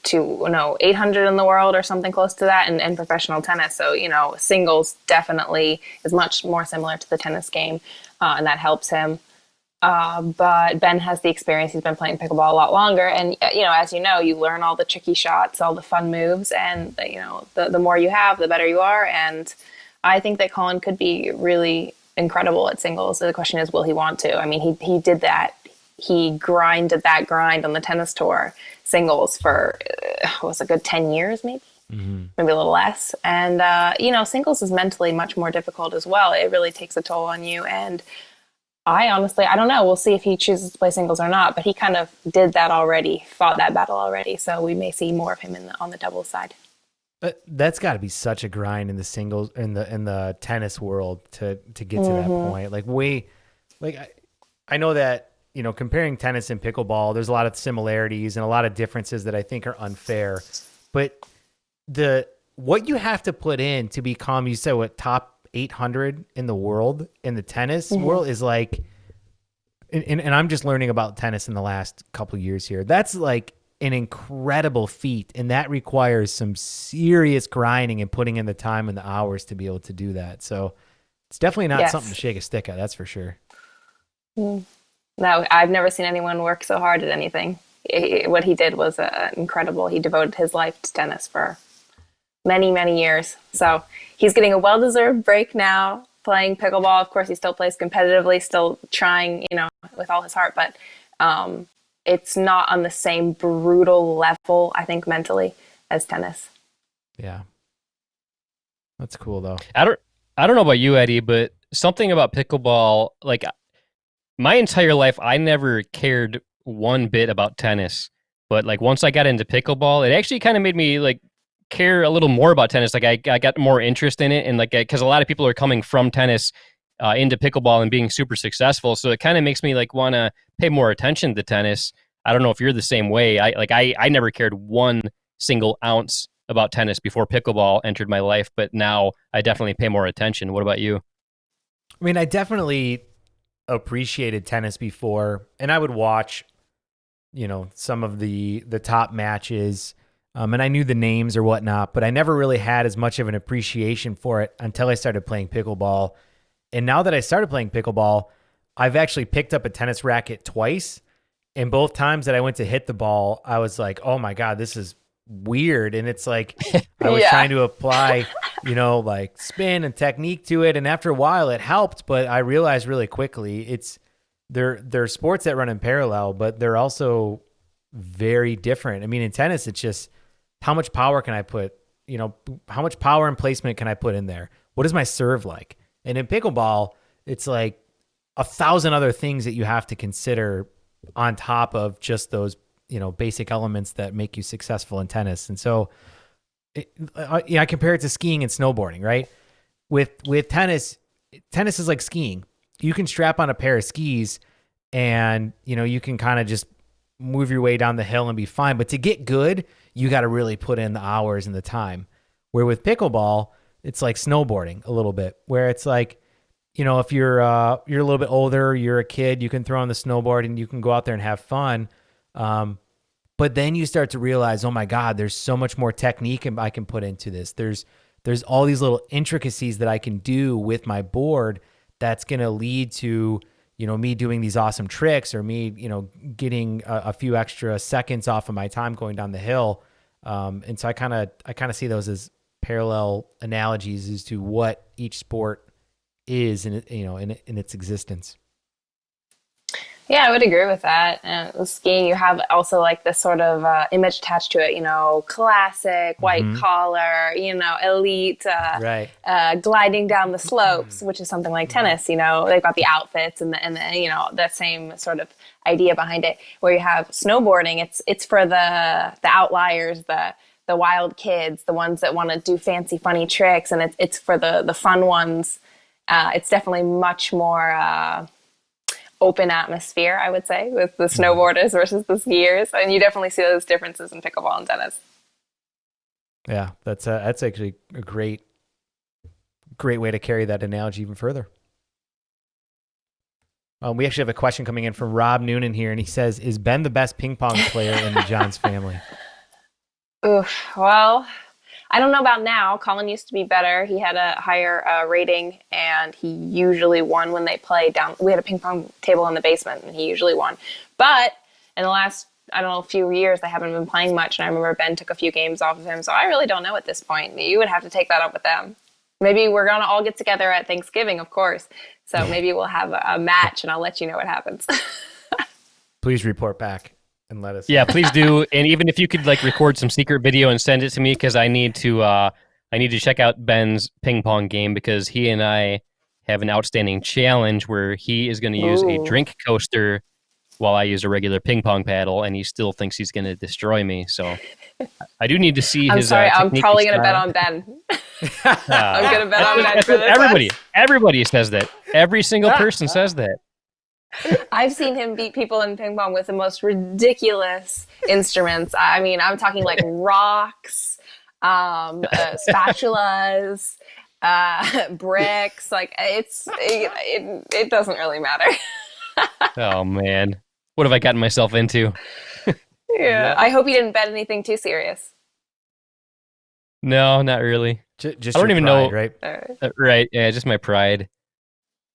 800 in the world or something close to that in professional tennis. So, singles definitely is much more similar to the tennis game, and that helps him. But Ben has the experience. He's been playing pickleball a lot longer. And, as you learn all the tricky shots, all the fun moves, and, the more you have, the better you are. And I think that Colin could be really incredible at singles. The question is, will he want to? I mean, he did that. He grinded that grind on the tennis tour singles for was a good 10 years, maybe a little less. And singles is mentally much more difficult as well. It really takes a toll on you. And I don't know. We'll see if he chooses to play singles or not. But he kind of did that already, fought that battle already. So we may see more of him on the doubles side. That's got to be such a grind in the singles in the tennis world to get to that point. I know that comparing tennis and pickleball, there's a lot of similarities and a lot of differences that I think are unfair. But what you have to put in to become, you said what, top 800 in the world in the tennis world is like, and I'm just learning about tennis in the last couple of years here. That's like an incredible feat, and that requires some serious grinding and putting in the time and the hours to be able to do that. So it's definitely not something to shake a stick at, that's for sure. No, I've never seen anyone work so hard at anything. What he did was incredible. He devoted his life to tennis for many, many years. So he's getting a well-deserved break now playing pickleball. Of course, he still plays competitively, still trying, with all his heart, but it's not on the same brutal level, I think, mentally as tennis. Yeah. That's cool though. I don't know about you, Eddie, but something about pickleball, like my entire life, I never cared one bit about tennis. But like once I got into pickleball, it actually kind of made me like care a little more about tennis. Like I got more interest in it, and like because a lot of people are coming from tennis into pickleball and being super successful, so it kind of makes me like want to pay more attention to tennis. I don't know if you're the same way. I never cared one single ounce about tennis before pickleball entered my life, but now I definitely pay more attention. What about you? I mean, I definitely appreciated tennis before, and I would watch, some of the top matches, and I knew the names or whatnot, but I never really had as much of an appreciation for it until I started playing pickleball. And now that I started playing pickleball, I've actually picked up a tennis racket twice, and both times that I went to hit the ball, I was like, "Oh my God, this is weird." And it's like I was trying to apply, like spin and technique to it, and after a while it helped, but I realized really quickly they're sports that run in parallel, but they're also very different. I mean, in tennis, it's just how much power can I put, how much power and placement can I put in there? What is my serve like? And in pickleball, it's like 1,000 other things that you have to consider on top of just those, basic elements that make you successful in tennis. And so I compare it to skiing and snowboarding, right? With tennis is like skiing. You can strap on a pair of skis and, you can kind of just move your way down the hill and be fine. But to get good, you got to really put in the hours and the time. Where with pickleball, it's like snowboarding a little bit, where it's like, if you're a little bit older, you're a kid, you can throw on the snowboard and you can go out there and have fun. But then you start to realize, oh my God, there's so much more technique I can put into this. There's all these little intricacies that I can do with my board that's going to lead to, me doing these awesome tricks, or me, getting a few extra seconds off of my time going down the hill. And so I kind of see those as parallel analogies as to what each sport is in its existence. Yeah, I would agree with that. And with skiing, you have also like this sort of image attached to it, classic, white collar, elite, right. Gliding down the slopes, which is something like tennis, they've got the outfits and that same sort of idea behind it. Where you have snowboarding, it's for the outliers, the wild kids, the ones that want to do fancy, funny tricks, and it's for the fun ones. It's definitely much more open atmosphere, I would say, with the snowboarders versus the skiers, and you definitely see those differences in pickleball and tennis. Yeah, that's actually a great way to carry that analogy even further. We actually have a question coming in from Rob Noonan here, and he says, "Is Ben the best ping pong player in the Johns family?" Oof. Well, I don't know about now. Colin used to be better. He had a higher rating, and he usually won when they played down. We had a ping pong table in the basement, and he usually won. But in the last, few years, they haven't been playing much, and I remember Ben took a few games off of him, so I really don't know at this point. You would have to take that up with them. Maybe we're going to all get together at Thanksgiving, of course. So maybe we'll have a match, and I'll let you know what happens. Please report back. And let us. Yeah, please do. And even if you could like record some secret video and send it to me, because I need to check out Ben's ping pong game, because he and I have an outstanding challenge where he is going to use a drink coaster while I use a regular ping pong paddle, and he still thinks he's going to destroy me. So I do need to see I'm his. Sorry, I'm probably going to bet on Ben. I'm going to bet on Ben for this. Everybody says that. Every single person says that. I've seen him beat people in ping pong with the most ridiculous instruments. I mean, I'm talking like rocks, spatulas, bricks. Like it doesn't really matter. Oh man, what have I gotten myself into? Yeah, I hope you didn't bet anything too serious. No, not really. Just I don't even pride, know. Right? Right. Yeah, just my pride.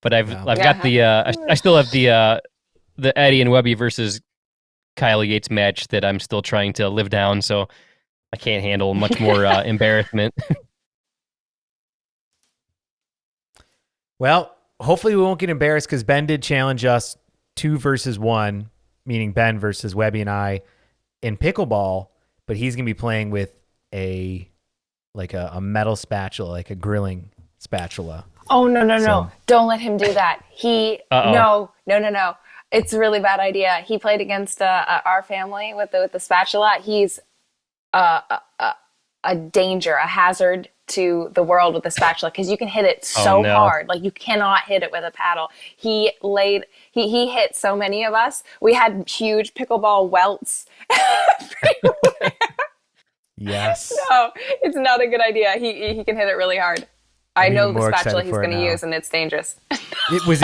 But I've got the I still have the Eddie and Webby versus Kyle Yates match that I'm still trying to live down, so I can't handle much more embarrassment. Well, hopefully we won't get embarrassed, because Ben did challenge us 2 versus 1, meaning Ben versus Webby and I, in pickleball, but he's going to be playing with a like a metal spatula, like a grilling spatula. Oh, no. So- Don't let him do that. Uh-oh. No. It's a really bad idea. He played against our family with the spatula. He's a danger, a hazard to the world with the spatula because you can hit it so hard. Like you cannot hit it with a paddle. He hit so many of us. We had huge pickleball welts everywhere. Yes. No, it's not a good idea. He can hit it really hard. I know the more spatula excited he's for it going to now. use, and it's dangerous. It was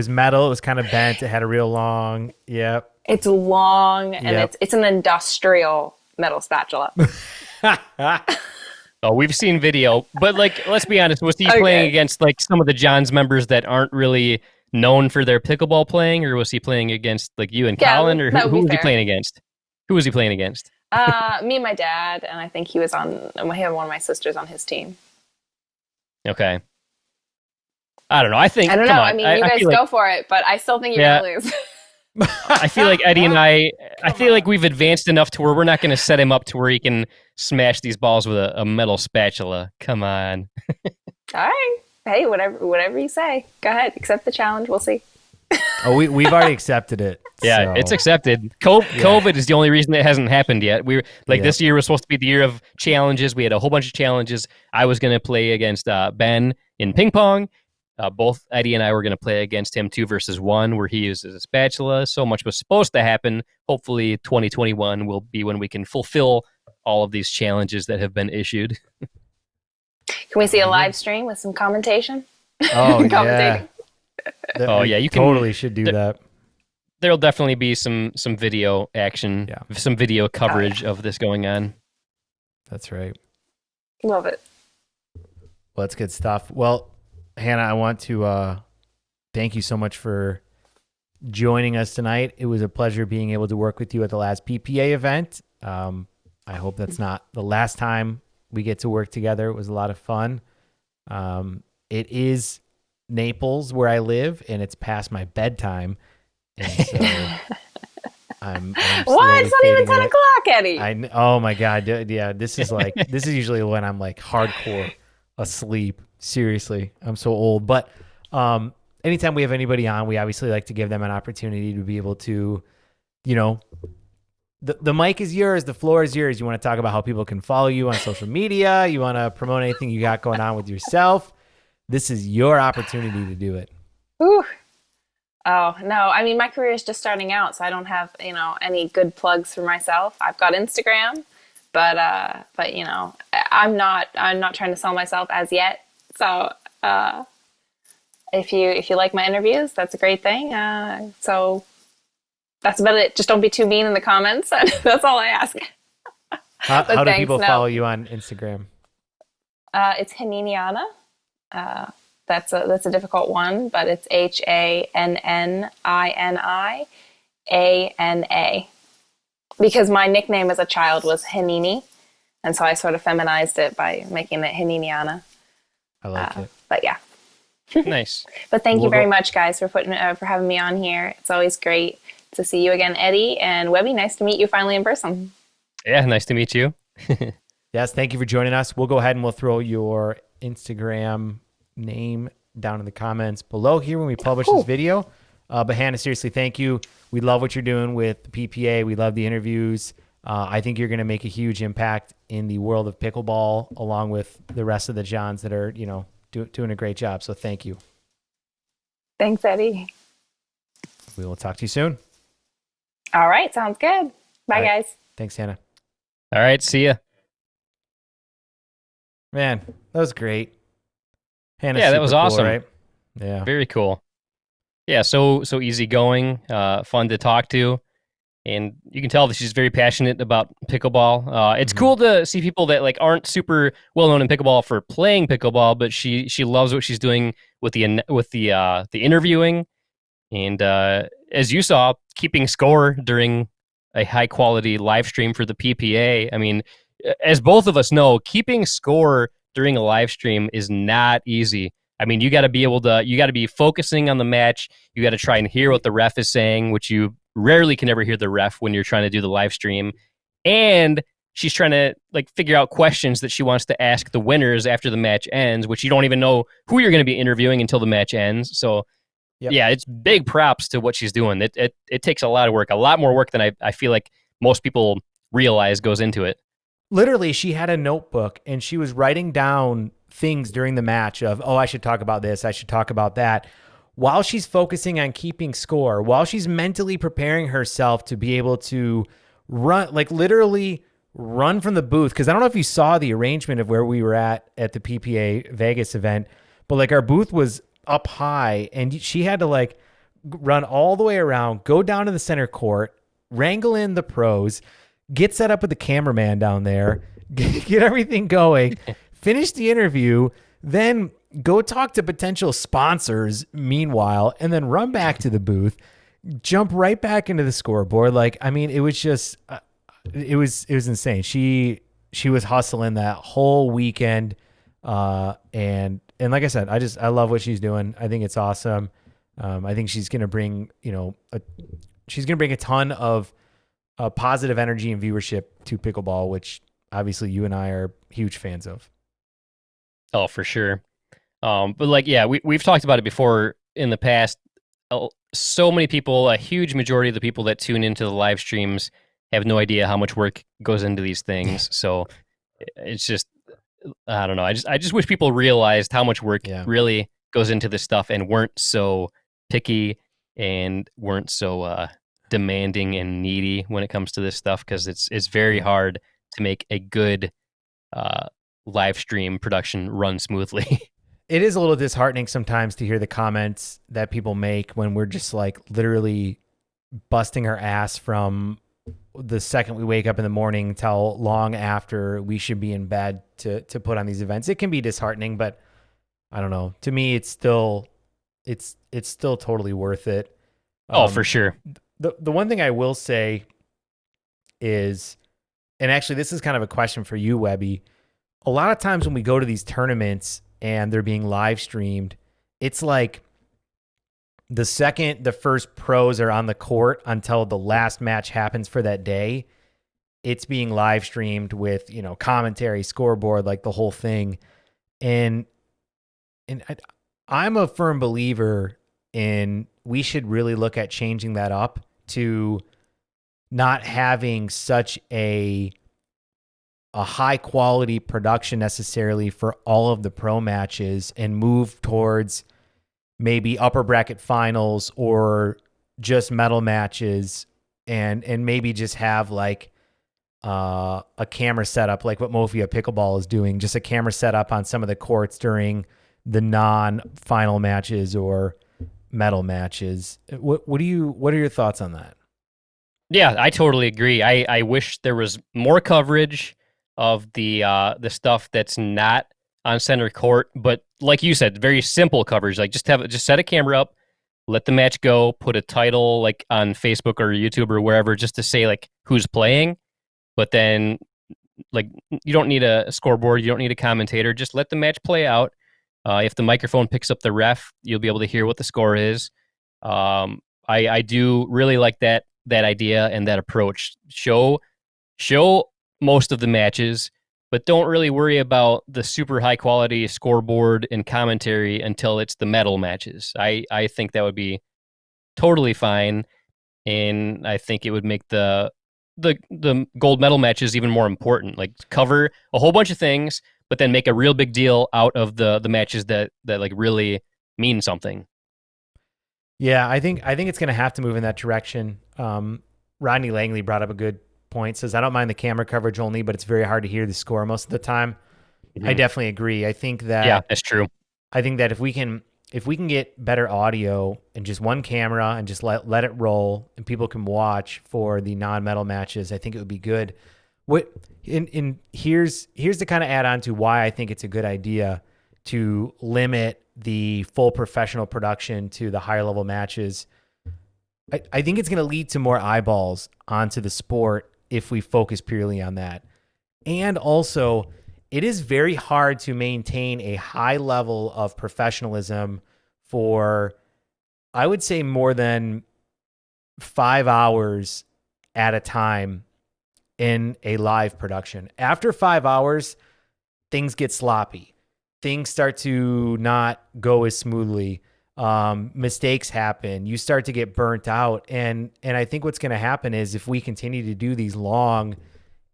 metal. It was kind of bent. It had a real long. Yep. It's long, and Yep. it's an industrial metal spatula. Oh, we've seen video, but like, let's be honest. Was he Okay. playing against like some of the Johns members that aren't really known for their pickleball playing, or was he playing against like you and Yeah, Colin, or that would who be was he fair. playing against? Who was he playing against? Me and my dad, and I think he had one of my sisters on his team. Okay. I don't know. I think. I don't come know. on. I mean, you guys feel like, go for it, but I still think you're Yeah. going to lose. I feel like Eddie and I feel like we've advanced enough to where we're not going to set him up to where he can smash these balls with a metal spatula. Come on. All right. Hey, whatever you say. Go ahead. Accept the challenge. We'll see. Oh, we've already accepted it. Yeah, so- it's accepted. COVID is the only reason it hasn't happened yet. We were like this year was supposed to be the year of challenges. We had a whole bunch of challenges. I was going to play against Ben in ping pong. Both Eddie and I were going to play against him 2-1, where he uses a spatula. So much was supposed to happen. Hopefully, 2021 will be when we can fulfill all of these challenges that have been issued. Can we see a live stream with some commentation? Oh yeah. Commentating. Oh, yeah, you can- totally should do that. There'll definitely be some video action, some video coverage of this going on. That's right. Love it. Well, that's good stuff. Well, Hannah, I want to thank you so much for joining us tonight. It was a pleasure being able to work with you at the last PPA event. I hope that's not the last time we get to work together. It was a lot of fun. It is Naples where I live, and it's past my bedtime. And so I'm What? It's not slowly even fading 10 away. o'clock, Eddie. Oh my God. Yeah. This is usually when I'm like hardcore asleep. Seriously. I'm so old. But anytime we have anybody on, we obviously like to give them an opportunity to be able to, the mic is yours. The floor is yours. You want to talk about how people can follow you on social media. You want to promote anything you got going on with yourself. This is your opportunity to do it. Ooh. Oh, no. I mean, my career is just starting out, so I don't have, any good plugs for myself. I've got Instagram, but I'm not trying to sell myself as yet. So, if you like my interviews, that's a great thing. So that's about it. Just don't be too mean in the comments. That's all I ask. How do thanks, people no. follow you on Instagram? It's Haniniana. That's a difficult one, but it's HANNINIANA. Because my nickname as a child was Hanini, and so I sort of feminized it by making it Haniniana. I like it. But yeah. Nice. But thank you We'll very go- much, guys, for having me on here. It's always great to see you again, Eddie and Webby. Nice to meet you finally in person. Yeah, nice to meet you. Yes, thank you for joining us. We'll go ahead and we'll throw your Instagram name down in the comments below here when we publish this video. But Hannah, seriously, thank you. We love what you're doing with the PPA. We love the interviews. I think you're going to make a huge impact in the world of pickleball, along with the rest of the Johns that are, doing a great job. So thank you. Thanks, Eddie. We will talk to you soon. All right, sounds good. Bye, All right. guys. Thanks, Hannah. All right, see ya. Man, that was great. Hannah's Yeah, that super was cool, awesome. right? Yeah. Very cool. Yeah, so easygoing, fun to talk to, and you can tell that she's very passionate about pickleball. It's cool to see people that like aren't super well known in pickleball for playing pickleball, but she loves what she's doing with the interviewing, and as you saw, keeping score during a high quality live stream for the PPA. I mean, as both of us know, keeping score during a live stream is not easy. I mean, you got to be focusing on the match. You got to try and hear what the ref is saying, which you rarely can ever hear the ref when you're trying to do the live stream. And she's trying to like figure out questions that she wants to ask the winners after the match ends, which you don't even know who you're going to be interviewing until the match ends. So Yep. yeah, it's big props to what she's doing. It takes a lot of work, a lot more work than I feel like most people realize goes into it. Literally, she had a notebook and she was writing down things during the match of, oh, I should talk about this, I should talk about that, while she's focusing on keeping score, while she's mentally preparing herself to be able to run, like literally run from the booth. Because I don't know if you saw the arrangement of where we were at the PPA Vegas event, but like our booth was up high and she had to like run all the way around, go down to the center court, wrangle in the pros, get set up with the cameraman down there, get everything going, finish the interview, then go talk to potential sponsors meanwhile, and then run back to the booth, jump right back into the scoreboard. Like, I mean, it was just, it was insane. She was hustling that whole weekend. And like I said, I love what she's doing. I think it's awesome. I think she's going to bring, she's going to bring a ton of positive energy and viewership to pickleball, which obviously you and I are huge fans of. Oh, for sure. But like, yeah, we've talked about it before in the past. So many people, a huge majority of the people that tune into the live streams have no idea how much work goes into these things. So it's just, I don't know. I just wish people realized how much work really goes into this stuff and weren't so picky and weren't so demanding and needy when it comes to this stuff, because it's very hard to make a good live stream production run smoothly. It is a little disheartening sometimes to hear the comments that people make when we're just like literally busting our ass from the second we wake up in the morning till long after we should be in bed to put on these events. It can be disheartening, but I don't know. To me, it's still totally worth it. Oh, for sure. The one thing I will say is, and actually this is kind of a question for you, Webby. A lot of times when we go to these tournaments and they're being live streamed, it's like the second the first pros are on the court until the last match happens for that day, it's being live streamed with, commentary, scoreboard, like the whole thing. And I'm a firm believer in we should really look at changing that up to not having such a high quality production necessarily for all of the pro matches, and move towards maybe upper bracket finals or just medal matches, and maybe just have like a camera setup like what Mofia Pickleball is doing, just a camera setup on some of the courts during the non-final matches or medal matches. What are your thoughts on that? Yeah, I totally agree. I wish there was more coverage of the stuff that's not on center court, but like you said, very simple coverage. Like just set a camera up, let the match go, put a title like on Facebook or YouTube or wherever, just to say like who's playing. But then like you don't need a scoreboard, you don't need a commentator. Just let the match play out. If the microphone picks up the ref, you'll be able to hear what the score is. I do really like that idea and that approach. Show most of the matches, but don't really worry about the super high quality scoreboard and commentary until it's the medal matches. I think that would be totally fine, and I think it would make the gold medal matches even more important. Like cover a whole bunch of things, but then make a real big deal out of the matches that like really mean something. Yeah, I think it's going to have to move in that direction. Rodney Langley brought up a good point. Says, I don't mind the camera coverage only, but it's very hard to hear the score most of the time. Mm-hmm. I definitely agree. I think that that's true. I think that if we can get better audio and just one camera and just let it roll and people can watch for the non-medal matches, I think it would be good. Here's to kind of add on to why I think it's a good idea to limit the full professional production to the higher level matches. I think it's going to lead to more eyeballs onto the sport if we focus purely on that. And also, it is very hard to maintain a high level of professionalism for, I would say, more than 5 hours at a time in a live production. After 5 hours, things get sloppy. Things start to not go as smoothly. Mistakes happen. You start to get burnt out. And I think what's going to happen is if we continue to do these long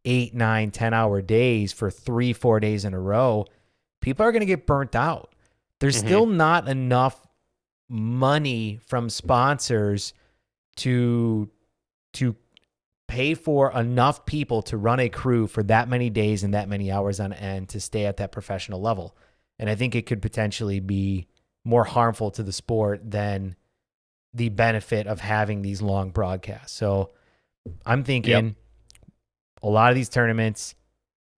8, 9, 10-hour days for 3-4 days in a row, people are going to get burnt out. There's still not enough money from sponsors to pay for enough people to run a crew for that many days and that many hours on end to stay at that professional level. And I think it could potentially be more harmful to the sport than the benefit of having these long broadcasts. So I'm thinking a lot of these tournaments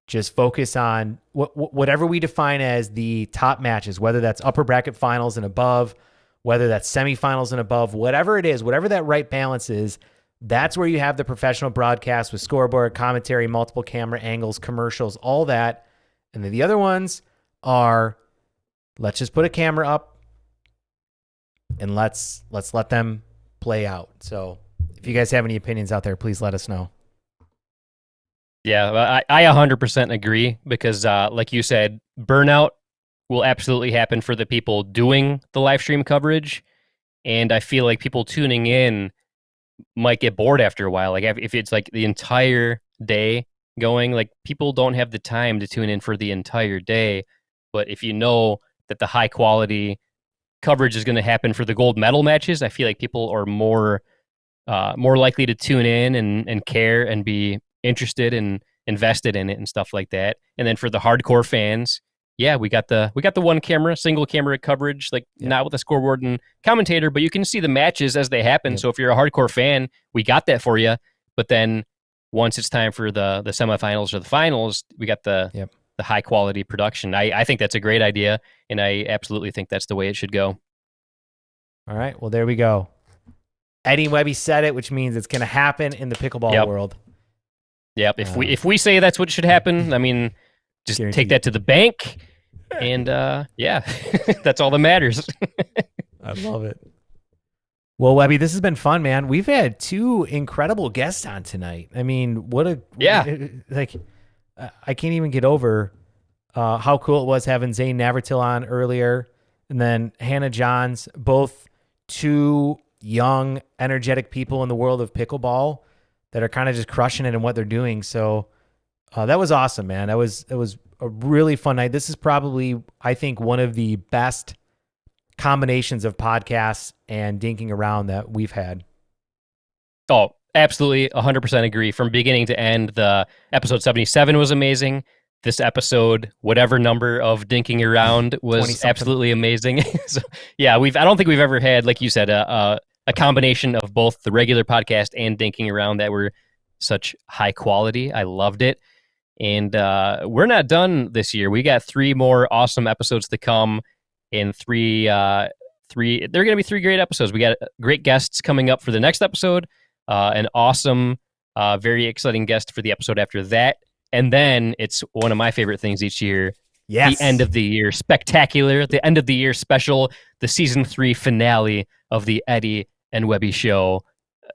just focus on whatever we define as the top matches, whether that's upper bracket finals and above, whether that's semifinals and above, whatever it is, whatever that right balance is, that's where you have the professional broadcast with scoreboard, commentary, multiple camera angles, commercials, all that. And then the other ones are, let's just put a camera up and let's let them play out. So if you guys have any opinions out there, please let us know. Yeah, I 100% agree because, like you said, burnout will absolutely happen for the people doing the live stream coverage. And I feel like people tuning in might get bored after a while. Like if it's like the entire day going, like people don't have the time to tune in for the entire day. But if you know that the high quality coverage is going to happen for the gold medal matches, I feel like people are more likely to tune in and care and be interested and invested in it and stuff like that. And then for the hardcore fans, yeah, we got the one camera, single camera coverage, like not with a scoreboard and commentator, but you can see the matches as they happen. So if you're a hardcore fan, we got that for you. But then once it's time for the semifinals or the finals, we got the high quality production. I think that's a great idea, and I absolutely think that's the way it should go. All right, well, there we go. Eddie and Webby said it, which means it's going to happen in the pickleball world. Yep. If we say that's what should happen, I mean, just take that to the bank, and that's all that matters. I love it. Well, Webby, this has been fun, man. We've had 2 incredible guests on tonight. I mean, I can't even get over how cool it was having Zane Navratil on earlier, and then Hannah Johns, both 2 young, energetic people in the world of pickleball that are kind of just crushing it in what they're doing. So that was awesome, man. It was a really fun night. This is probably, I think, one of the best combinations of podcasts and dinking around that we've had. Oh, absolutely. 100% agree. From beginning to end, the episode 77 was amazing. This episode, whatever number of dinking around, was absolutely amazing. So, yeah, I don't think we've ever had, like you said, a combination of both the regular podcast and dinking around that were such high quality. I loved it. And we're not done this year. We got 3 more awesome episodes to come, and they're going to be 3 great episodes. We got great guests coming up for the next episode, an awesome, very exciting guest for the episode after that. And then it's one of my favorite things each year. Yes. The end of the year spectacular, the end of the year special, the season 3 finale of the Eddie and Webby show.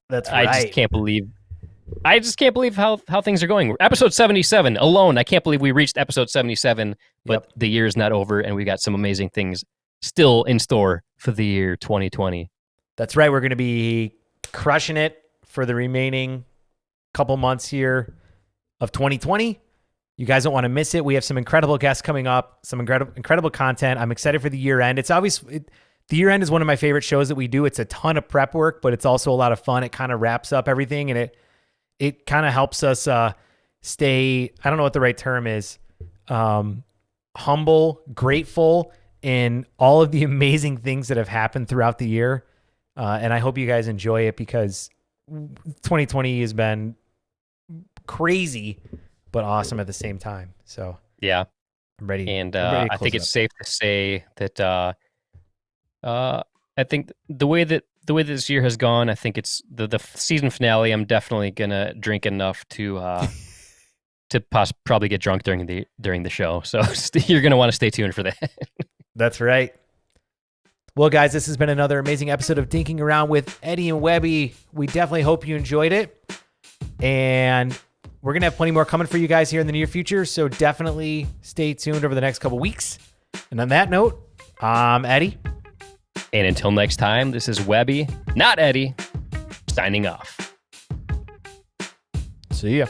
That's right. I just can't believe how things are going. Episode 77 alone. I can't believe we reached episode 77, but the year is not over, and we got some amazing things still in store for the year 2020. That's right. We're going to be crushing it for the remaining couple months here of 2020. You guys don't want to miss it. We have some incredible guests coming up, some incredible content. I'm excited for the year end. The year end is one of my favorite shows that we do. It's a ton of prep work, but it's also a lot of fun. It kind of wraps up everything, and it kind of helps us stay, I don't know what the right term is, humble, grateful in all of the amazing things that have happened throughout the year. And I hope you guys enjoy it because 2020 has been crazy, but awesome at the same time. So yeah, I'm ready. And I think it's safe to say that I think the way that this year has gone, I think it's the season finale. I'm definitely gonna drink enough to probably get drunk during the show. So you're gonna want to stay tuned for that. That's right. Well, guys, this has been another amazing episode of Dinking Around with Eddie and Webby. We definitely hope you enjoyed it. And we're going to have plenty more coming for you guys here in the near future. So definitely stay tuned over the next couple weeks. And on that note, I'm Eddie. And until next time, this is Webby, not Eddie, signing off. See ya.